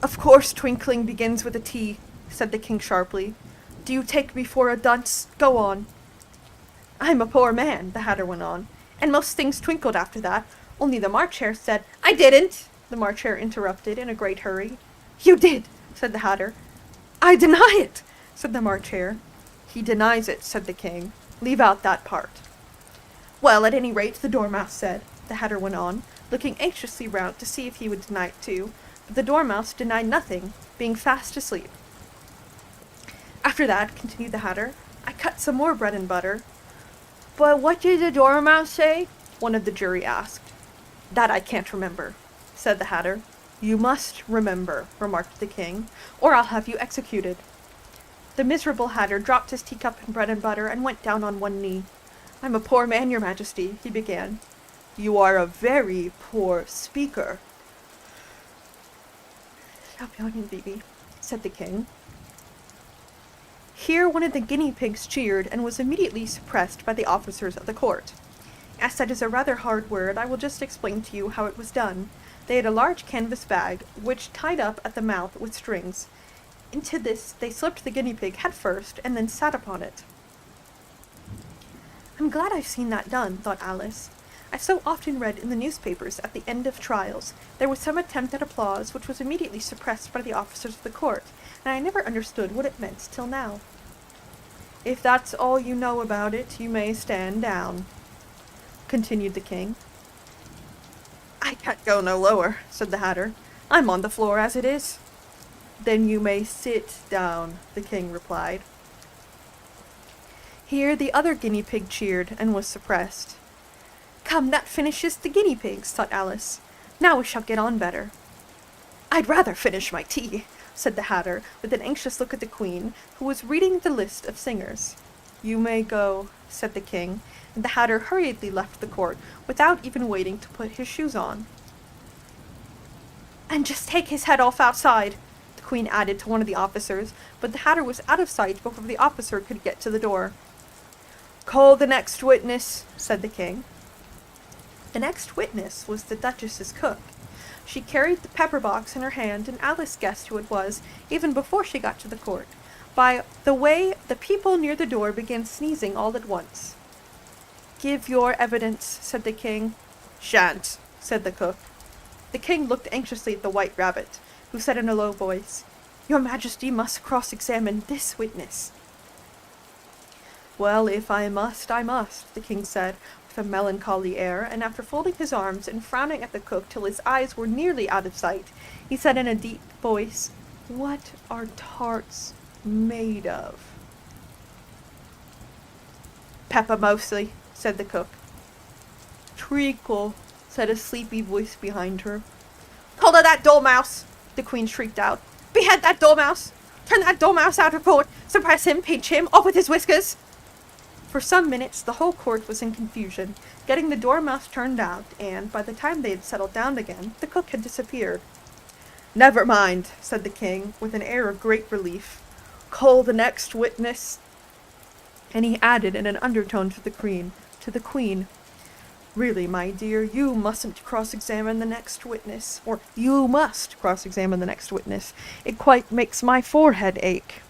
S1: "Of course twinkling begins with a tea," said the king sharply. "Do you take me for a dunce? Go on." "I'm a poor man," the Hatter went on, "and most things twinkled after that, only the March Hare said—" "I didn't!" the March Hare interrupted in a great hurry. "You did!" said the Hatter. "I deny it!" said the March Hare. "He denies it," said the king. "Leave out that part." "Well, at any rate, the Dormouse said," the Hatter went on, looking anxiously round to see if he would deny it too, but the Dormouse denied nothing, being fast asleep. "After that," continued the Hatter, "I cut some more bread and butter." "But what did the Dormouse say?" one of the jury asked. "That I can't remember," said the Hatter. "You must remember," remarked the king, "or I'll have you executed." The miserable Hatter dropped his teacup and bread and butter and went down on one knee. "I'm a poor man, your majesty," he began. "You are a very poor speaker." "Stop yawning, baby," said the king. Here one of the guinea pigs cheered and was immediately suppressed by the officers of the court. As that is a rather hard word, I will just explain to you how it was done. They had a large canvas bag, which tied up at the mouth with strings. Into this they slipped the guinea pig head first, and then sat upon it. "I'm glad I've seen that done," thought Alice. "I've so often read in the newspapers at the end of trials there was some attempt at applause which was immediately suppressed by the officers of the court, and I never understood what it meant till now." "If that's all you know about it, you may stand down," continued the king. "I can't go no lower," said the Hatter. "I'm on the floor as it is." "Then you may sit down," the king replied. Here the other guinea pig cheered and was suppressed. "Come, that finishes the guinea pigs," thought Alice. "Now we shall get on better." "I'd rather finish my tea," said the Hatter, with an anxious look at the queen, who was reading the list of singers. "You may go," said the king, and the Hatter hurriedly left the court, without even waiting to put his shoes on. "And just take his head off outside," the queen added to one of the officers, but the Hatter was out of sight before the officer could get to the door. "Call the next witness," said the king. The next witness was the Duchess's cook. She carried the pepper box in her hand, and Alice guessed who it was, even before she got to the court, by the way the people near the door began sneezing all at once. "Give your evidence," said the king. "Shan't," said the cook. The king looked anxiously at the White Rabbit, who said in a low voice, Your Majesty must cross-examine this witness. Well, if I must, I must, the king said, with a melancholy air, and after folding his arms and frowning at the cook till his eyes were nearly out of sight, he said in a deep voice, "What are tarts made of?" "Pepper mostly," said the cook. "Treacle," said a sleepy voice behind her. "Collar that dormouse!" the queen shrieked out. "Behead that dormouse! Turn that dormouse out of court! Suppress him! Pinch him! Off with his whiskers!" For some minutes the whole court was in confusion, getting the dormouse turned out, and by the time they had settled down again, the cook had disappeared. "Never mind," said the king, with an air of great relief. "Call the next witness." And he added in an undertone to the queen, "Really, my dear, you mustn't cross-examine the next witness. Or you must cross-examine the next witness. It quite makes my forehead ache."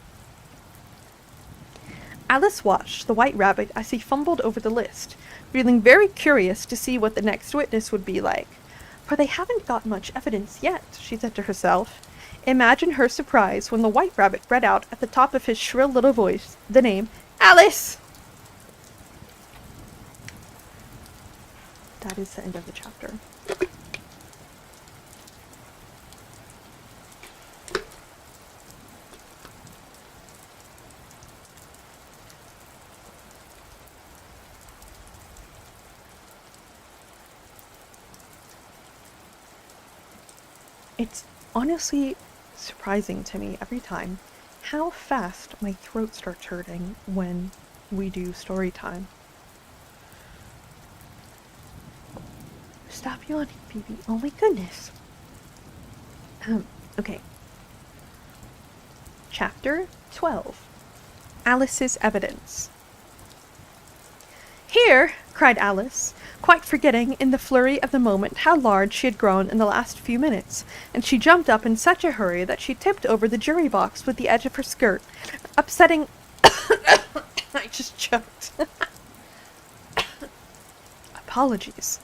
S1: Alice watched the White Rabbit as he fumbled over the list, feeling very curious to see what the next witness would be like. "For they haven't got much evidence yet," she said to herself. Imagine her surprise when the White Rabbit read out at the top of his shrill little voice the name Alice! That is the end of the chapter. It's honestly surprising to me every time how fast my throat starts hurting when we do story time. Stop yawning, baby. Oh my goodness. Okay. Chapter 12. Alice's Evidence. "Here!" cried Alice, quite forgetting in the flurry of the moment how large she had grown in the last few minutes, and she jumped up in such a hurry that she tipped over the jury box with the edge of her skirt, upsetting... I just choked. Apologies.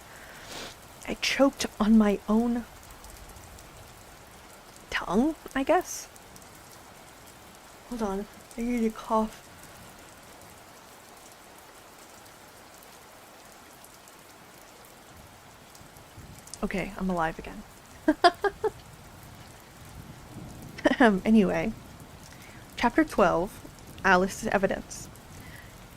S1: I choked on my own tongue, I guess? Hold on, I need to cough. Okay, I'm alive again. Anyway, Chapter 12, Alice's Evidence.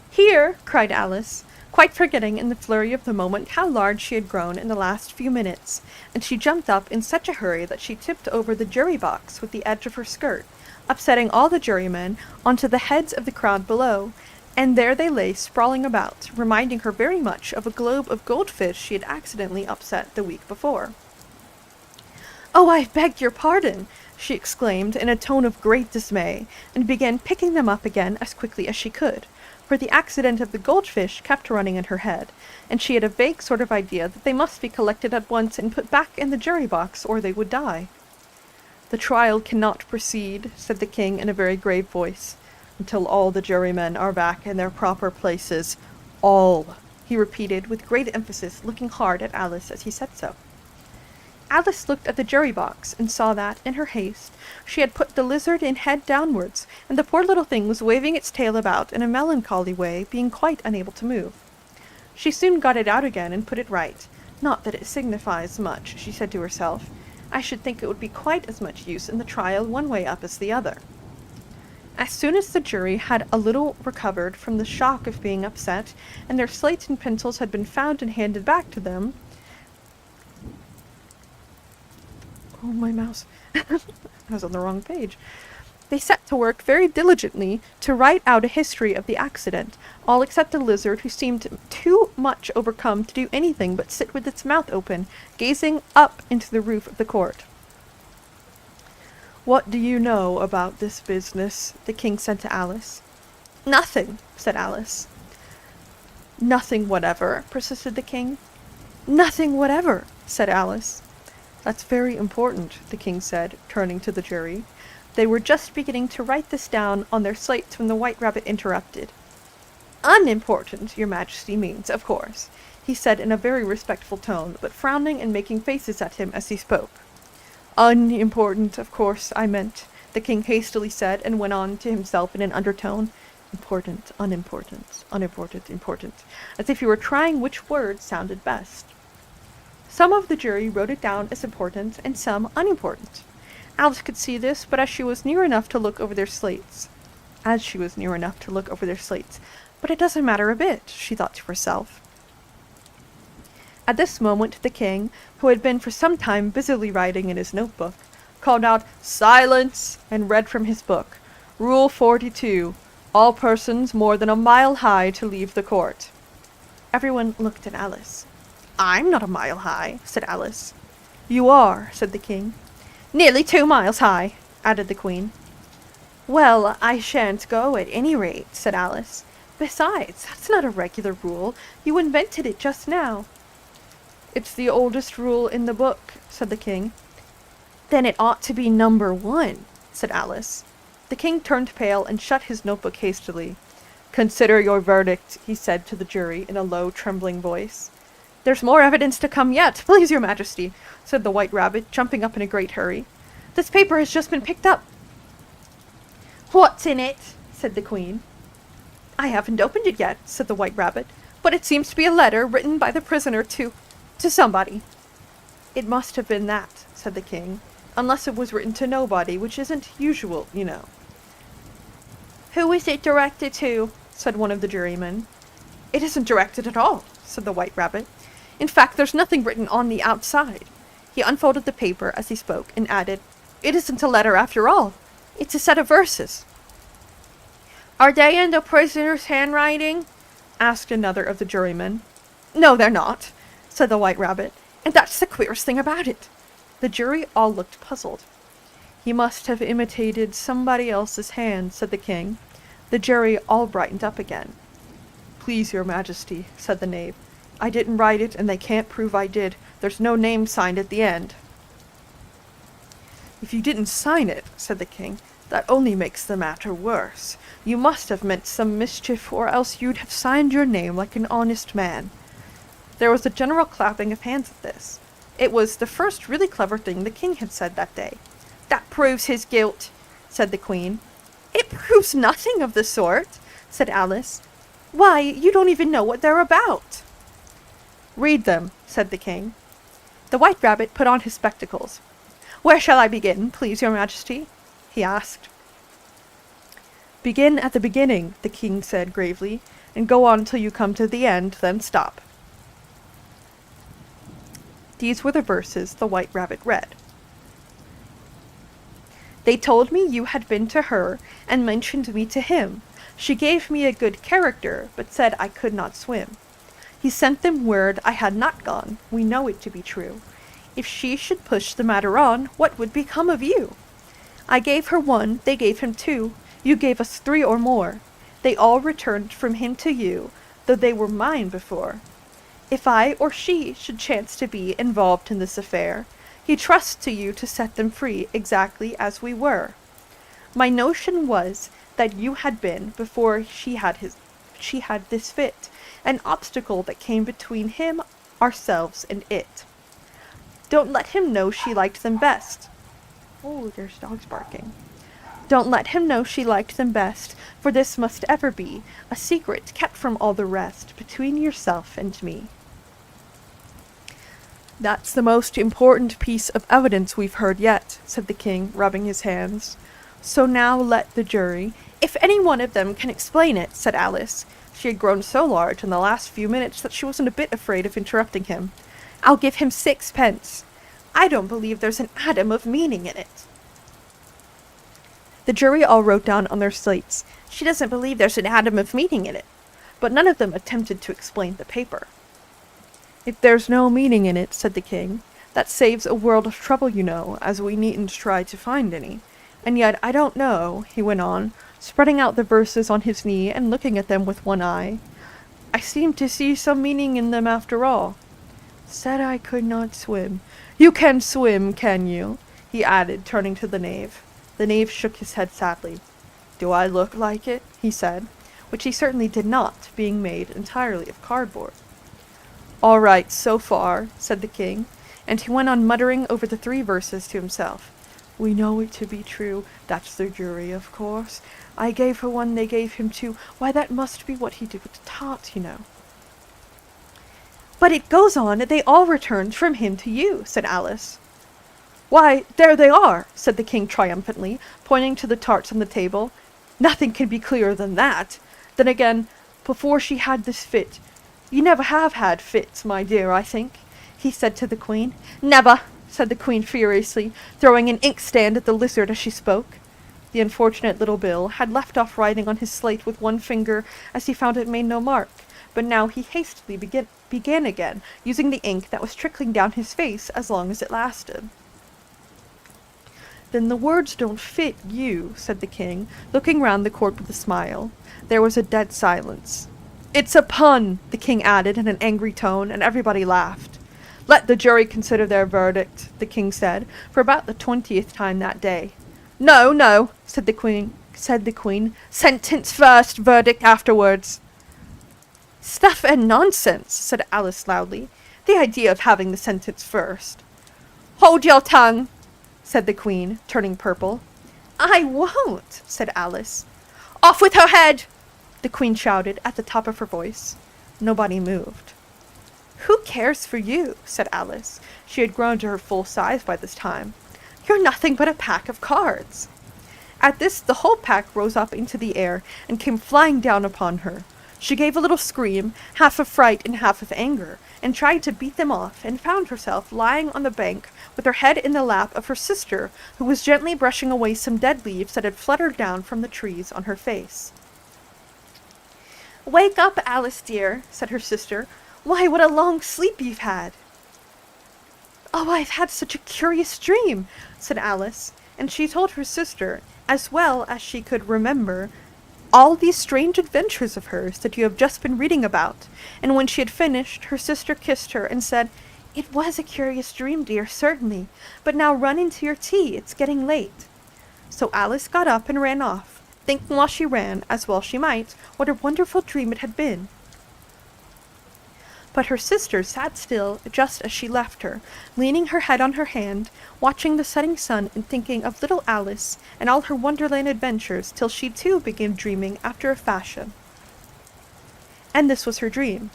S1: "Here!" cried Alice, quite forgetting in the flurry of the moment how large she had grown in the last few minutes, and she jumped up in such a hurry that she tipped over the jury box with the edge of her skirt, upsetting all the jurymen onto the heads of the crowd below, and there they lay sprawling about, reminding her very much of a globe of goldfish she had accidentally upset the week before. "Oh, I beg your pardon!" she exclaimed in a tone of great dismay, and began picking them up again as quickly as she could, for the accident of the goldfish kept running in her head, and she had a vague sort of idea that they must be collected at once and put back in the jury box, or they would die. "The trial cannot proceed," said the king in a very grave voice, "until all the jurymen are back in their proper places. All," he repeated with great emphasis, looking hard at Alice as he said so. Alice looked at the jury box and saw that, in her haste, she had put the lizard in head downwards, and the poor little thing was waving its tail about in a melancholy way, being quite unable to move. She soon got it out again and put it right. "Not that it signifies much," she said to herself. "I should think it would be quite as much use in the trial one way up as the other." As soon as the jury had a little recovered from the shock of being upset, and their slates and pencils had been found and handed back to them... Oh, my mouse. I was on the wrong page. They set to work very diligently to write out a history of the accident, all except the lizard, who seemed too much overcome to do anything but sit with its mouth open, gazing up into the roof of the court. "What do you know about this business?" the king said to Alice. "Nothing," said Alice. "Nothing whatever?" persisted the king. "Nothing whatever," said Alice. "That's very important," the king said, turning to the jury. They were just beginning to write this down on their slates when the White Rabbit interrupted. "Unimportant, your Majesty means, of course," he said in a very respectful tone, but frowning and making faces at him as he spoke. "Unimportant, of course, I meant," the king hastily said, and went on to himself in an undertone. Important, unimportant, unimportant, important, as if he were trying which word sounded best. Some of the jury wrote it down as important, and some unimportant. Alice could see this, but she was near enough to look over their slates. But it doesn't matter a bit, she thought to herself. At this moment the king, who had been for some time busily writing in his notebook, called out, "Silence!" and read from his book, "Rule 42. All persons more than a mile high to leave the court." Everyone looked at Alice. "I'm not a mile high," said Alice. "You are," said the king. "Nearly 2 miles high," added the queen. "Well, I shan't go at any rate," said Alice. "Besides, that's not a regular rule. You invented it just now." "It's the oldest rule in the book," said the king. "Then it ought to be number 1, said Alice. The king turned pale and shut his notebook hastily. "Consider your verdict," he said to the jury in a low, trembling voice. "There's more evidence to come yet, please your majesty," said the White Rabbit, jumping up in a great hurry. "This paper has just been picked up." "What's in it?" said the queen. "I haven't opened it yet," said the White Rabbit, "but it seems to be a letter written by the prisoner to somebody." "It must have been that," said the king, "unless it was written to nobody, which isn't usual, you know." "Who is it directed to?" said one of the jurymen. "It isn't directed at all," said the White Rabbit. "In fact, there's nothing written on the outside." He unfolded the paper as he spoke and added, "It isn't a letter after all. It's a set of verses." "Are they in the prisoner's handwriting?" asked another of the jurymen. "No, they're not," said the White Rabbit, "and that's the queerest thing about it." The jury all looked puzzled. "He must have imitated somebody else's hand," said the king. The jury all brightened up again. "Please your majesty," said the knave, "I didn't write it, and they can't prove I did. There's no name signed at the end." "If you didn't sign it," said the king, "that only makes the matter worse. You must have meant some mischief, or else you'd have signed your name like an honest man." There was a general clapping of hands at this. It was the first really clever thing the king had said that day. "That proves his guilt," said the queen. "It proves nothing of the sort," said Alice. "Why, you don't even know what they're about." "Read them," said the king. The White Rabbit put on his spectacles. "Where shall I begin, please your majesty?" he asked. "Begin at the beginning," the king said gravely, "and go on till you come to the end, then stop." These were the verses the White Rabbit read. "They told me you had been to her, and mentioned me to him. She gave me a good character, but said I could not swim. He sent them word I had not gone, we know it to be true. If she should push the matter on, what would become of you? I gave her 1, they gave him 2, you gave us 3 or more. They all returned from him to you, though they were mine before. If I or she should chance to be involved in this affair, he trusts to you to set them free exactly as we were. My notion was that you had been, before she had this fit, an obstacle that came between him, ourselves, and it. Don't let him know she liked them best." Oh, there's dogs barking. "Don't let him know she liked them best, for this must ever be a secret kept from all the rest, between yourself and me." "That's the most important piece of evidence we've heard yet," said the king, rubbing his hands. "So now let the jury—" "If any one of them can explain it," said Alice. She had grown so large in the last few minutes that she wasn't a bit afraid of interrupting him. "I'll give him 6 pence. I don't believe there's an atom of meaning in it." The jury all wrote down on their slates, "She doesn't believe there's an atom of meaning in it," but none of them attempted to explain the paper. "If there's no meaning in it," said the king, "that saves a world of trouble, you know, as we needn't try to find any. And yet I don't know," he went on, spreading out the verses on his knee and looking at them with one eye. "I seem to see some meaning in them after all. Said I could not swim. You can swim, can you?" he added, turning to the knave. The knave shook his head sadly. "Do I look like it?" he said, which he certainly did not, being made entirely of cardboard. "All right, so far," said the king, and he went on muttering over the 3 verses to himself. We know it to be true. That's the jury, of course. I gave her one, they gave him two. Why, that must be what he did with the tart, you know. But it goes on, they all returned from him to you, said Alice. Why, there they are, said the king triumphantly, pointing to the tarts on the table. Nothing can be clearer than that. Then again, before she had this fit, you never have had fits, my dear, I think, he said to the queen. Never, said the queen furiously, throwing an inkstand at the lizard as she spoke. The unfortunate little Bill had left off writing on his slate with one finger, as he found it made no mark, but now he hastily began again, using the ink that was trickling down his face as long as it lasted. Then the words don't fit you, said the king, looking round the court with a smile. There was a dead silence. It's a pun, the king added in an angry tone, and everybody laughed. Let the jury consider their verdict, the king said, for about the 20th time that day. No, no, said the queen. Sentence first, verdict afterwards. Stuff and nonsense, said Alice loudly. The idea of having the sentence first. Hold your tongue, said the queen, turning purple. I won't, said Alice. Off with her head, the queen shouted at the top of her voice. Nobody moved. Who cares for you, said Alice. She had grown to her full size by this time. You're nothing but a pack of cards. At this, the whole pack rose up into the air and came flying down upon her. She gave a little scream, half of fright and half of anger, and tried to beat them off, and found herself lying on the bank with her head in the lap of her sister, who was gently brushing away some dead leaves that had fluttered down from the trees on her face. Wake up, Alice dear, said her sister. Why, what a long sleep you've had. Oh, I've had such a curious dream, said Alice, and she told her sister, as well as she could remember, all these strange adventures of hers that you have just been reading about, and when she had finished, her sister kissed her and said, It was a curious dream, dear, certainly, but now run into your tea, it's getting late. So Alice got up and ran off, thinking while she ran, as well she might, what a wonderful dream it had been. But her sister sat still just as she left her, leaning her head on her hand, watching the setting sun and thinking of little Alice and all her Wonderland adventures till she too began dreaming after a fashion. And this was her dream.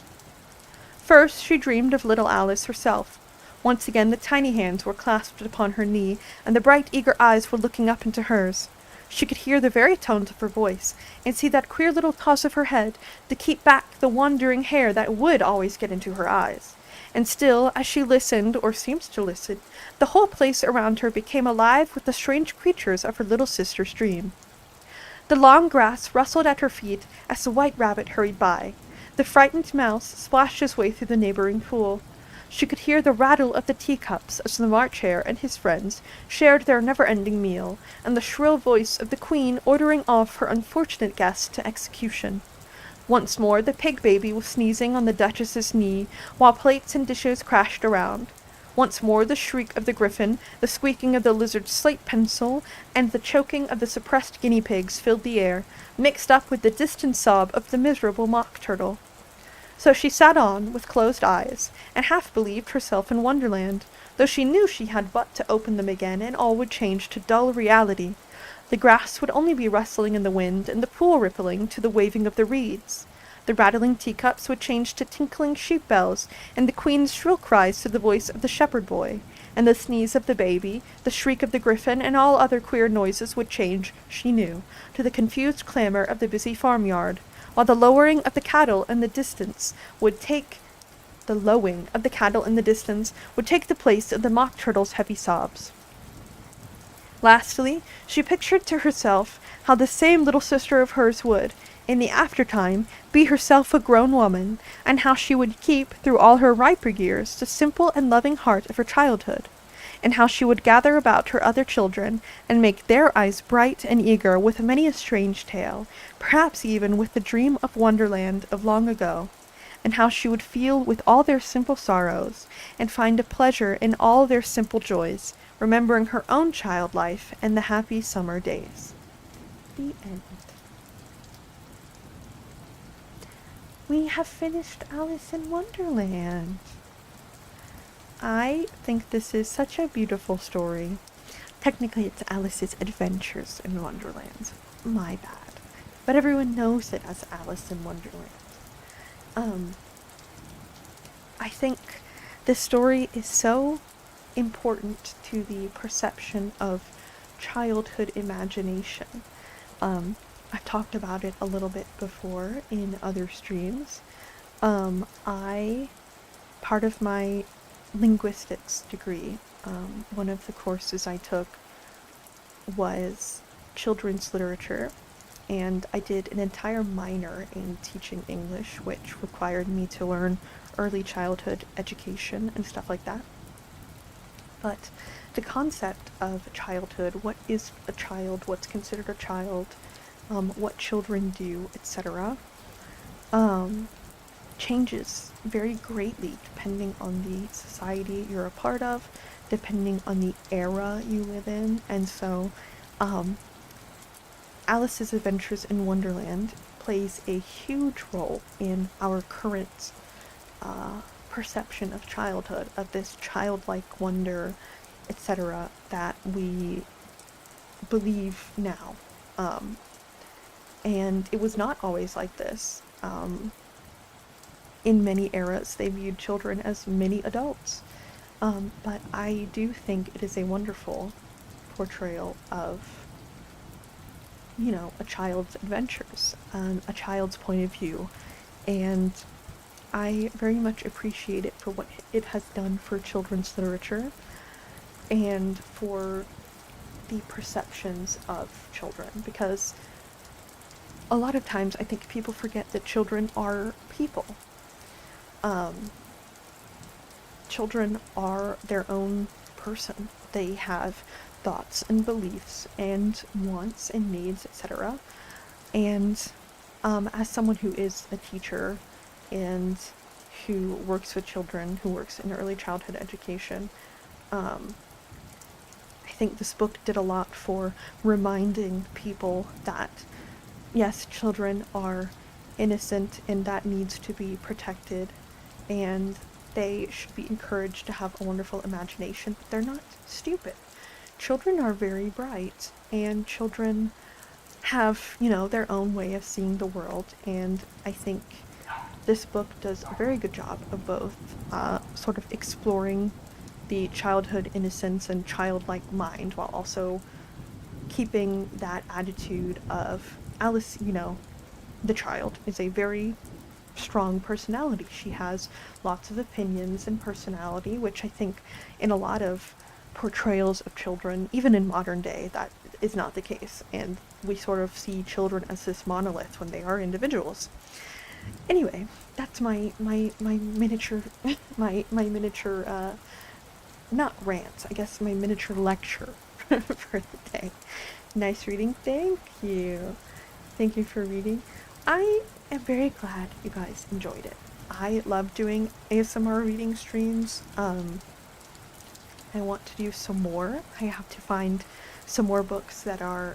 S1: First she dreamed of little Alice herself. Once again the tiny hands were clasped upon her knee, and the bright eager eyes were looking up into hers. She could hear the very tones of her voice, and see that queer little toss of her head to keep back the wandering hair that would always get into her eyes. And still, as she listened, or seemed to listen, the whole place around her became alive with the strange creatures of her little sister's dream. The long grass rustled at her feet as the white rabbit hurried by. The frightened mouse splashed his way through the neighboring pool. She could hear the rattle of the teacups as the March Hare and his friends shared their never-ending meal, and the shrill voice of the queen ordering off her unfortunate guests to execution. Once more the pig baby was sneezing on the Duchess's knee, while plates and dishes crashed around. Once more the shriek of the griffin, the squeaking of the lizard's slate pencil, and the choking of the suppressed guinea pigs filled the air, mixed up with the distant sob of the miserable mock turtle. So she sat on, with closed eyes, and half believed herself in Wonderland, though she knew she had but to open them again and all would change to dull reality. The grass would only be rustling in the wind, and the pool rippling to the waving of the reeds. The rattling teacups would change to tinkling sheep bells, and the queen's shrill cries to the voice of the shepherd boy, and the sneeze of the baby, the shriek of the griffin, and all other queer noises would change, she knew, to the confused clamor of the busy farmyard, while the lowing of the cattle in the distance would take the place of the mock turtle's heavy sobs. Lastly, she pictured to herself how the same little sister of hers would, in the aftertime, be herself a grown woman, and how she would keep, through all her riper years, the simple and loving heart of her childhood, and how she would gather about her other children, and make their eyes bright and eager with many a strange tale, perhaps even with the dream of Wonderland of long ago, and how she would feel with all their simple sorrows, and find a pleasure in all their simple joys, remembering her own child life and the happy summer days. The end. We have finished Alice in Wonderland. I think this is such a beautiful story. Technically, it's Alice's Adventures in Wonderland. My bad. But everyone knows it as Alice in Wonderland. Um, I think this story is so important to the perception of childhood imagination. I've talked about it a little bit before in other streams. Part of my linguistics degree, one of the courses I took was children's literature, and I did an entire minor in teaching English, which required me to learn early childhood education and stuff like that. But the concept of childhood, what is a child, what's considered a child, what children do, etc., changes very greatly depending on the society you're a part of, depending on the era you live in. And so Alice's Adventures in Wonderland plays a huge role in our current perception of childhood, of this childlike wonder, etc., that we believe now. And it was not always like this. In many eras, they viewed children as mini adults. But I do think it is a wonderful portrayal of, a child's adventures, a child's point of view. And I very much appreciate it for what it has done for children's literature and for the perceptions of children, because a lot of times I think people forget that children are people. Children are their own person. They have thoughts and beliefs and wants and needs, etc. And as someone who is a teacher and who works with children, who works in early childhood education, I think this book did a lot for reminding people that, yes, children are innocent and that needs to be protected, and they should be encouraged to have a wonderful imagination, but they're not stupid. Children are very bright, and children have, their own way of seeing the world, and I think this book does a very good job of both sort of exploring the childhood innocence and childlike mind while also keeping that attitude of Alice, the child, is a very strong personality. She has lots of opinions and personality, which I think in a lot of portrayals of children, even in modern day, that is not the case. And we sort of see children as this monolith when they are individuals. Anyway, that's my miniature, my miniature, not rant, I guess my miniature lecture for the day. Nice reading, thank you. Thank you for reading. I am very glad you guys enjoyed it. I love doing ASMR reading streams. I want to do some more. I have to find some more books that are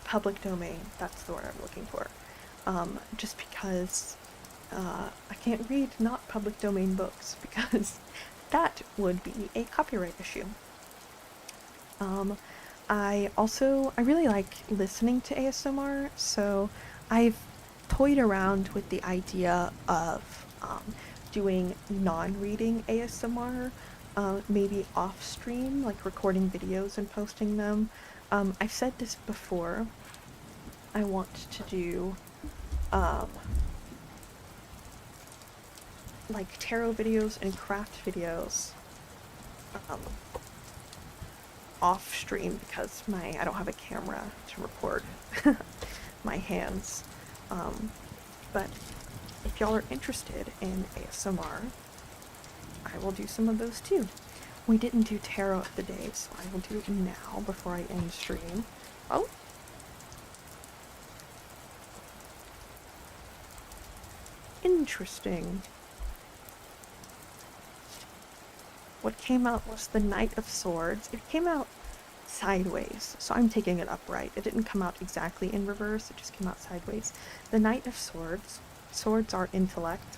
S1: public domain. That's the word I'm looking for. Just because I can't read not public domain books, because that would be a copyright issue. I really like listening to ASMR, so I've toyed around with the idea of doing non-reading ASMR, maybe off-stream, like recording videos and posting them. I've said this before. I want to do like tarot videos and craft videos off stream, because I don't have a camera to record my hands. But if y'all are interested in ASMR, I will do some of those too. We didn't do tarot of the day, so I will do it now before I end stream. Oh. Interesting. What came out was the Knight of Swords. It came out sideways, so I'm taking it upright. It didn't come out exactly in reverse, it just came out sideways. The Knight of Swords. Swords are intellect,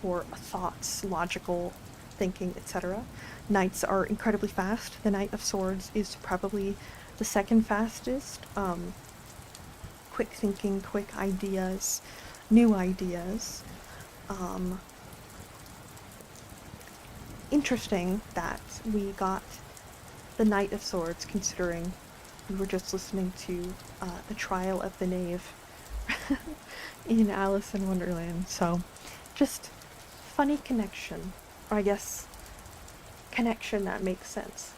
S1: or thoughts, logical thinking, etc. Knights are incredibly fast. The Knight of Swords is probably the second fastest. Quick thinking, quick ideas, new ideas. Interesting that we got the Knight of Swords, considering we were just listening to the Trial of the Knave in Alice in Wonderland. So, just funny connection, or I guess connection that makes sense.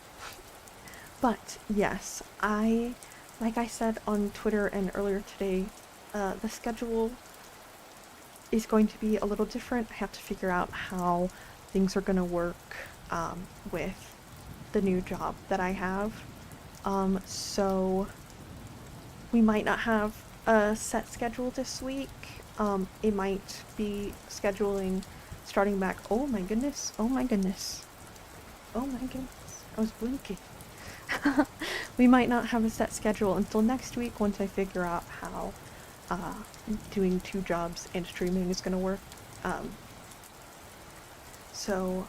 S1: But yes, like I said on Twitter and earlier today, the schedule is going to be a little different. I have to figure out how things are going to work with the new job that I have. So we might not have a set schedule this week. It might be scheduling starting back. Oh my goodness. Oh my goodness. Oh my goodness. I was blinking. We might not have a set schedule until next week once I figure out how doing 2 jobs and streaming is going to work. So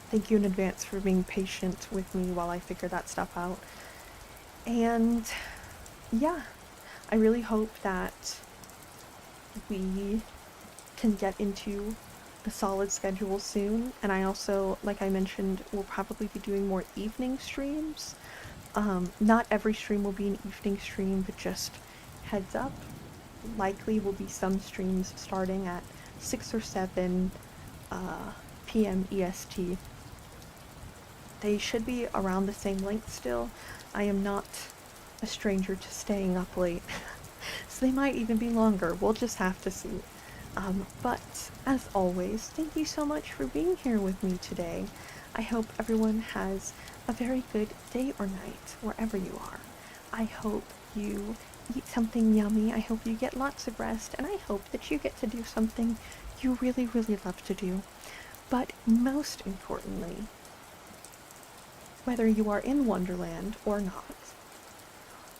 S1: thank you in advance for being patient with me while I figure that stuff out. And yeah, I really hope that we can get into a solid schedule soon. And I also, like I mentioned, will probably be doing more evening streams. Not every stream will be an evening stream, but just heads up. Likely will be some streams starting at 6 or 7 p.m. EST. They should be around the same length still. I am not a stranger to staying up late, so they might even be longer. We'll just have to see. But as always, thank you so much for being here with me today. I hope everyone has a very good day or night wherever you are. I hope you eat something yummy. I hope you get lots of rest, and I hope that you get to do something you really, really love to do. But most importantly, whether you are in Wonderland or not,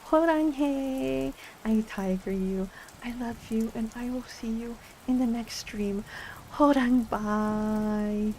S1: 호랑해, I tiger you, I love you, and I will see you in the next stream. 호랑, bye!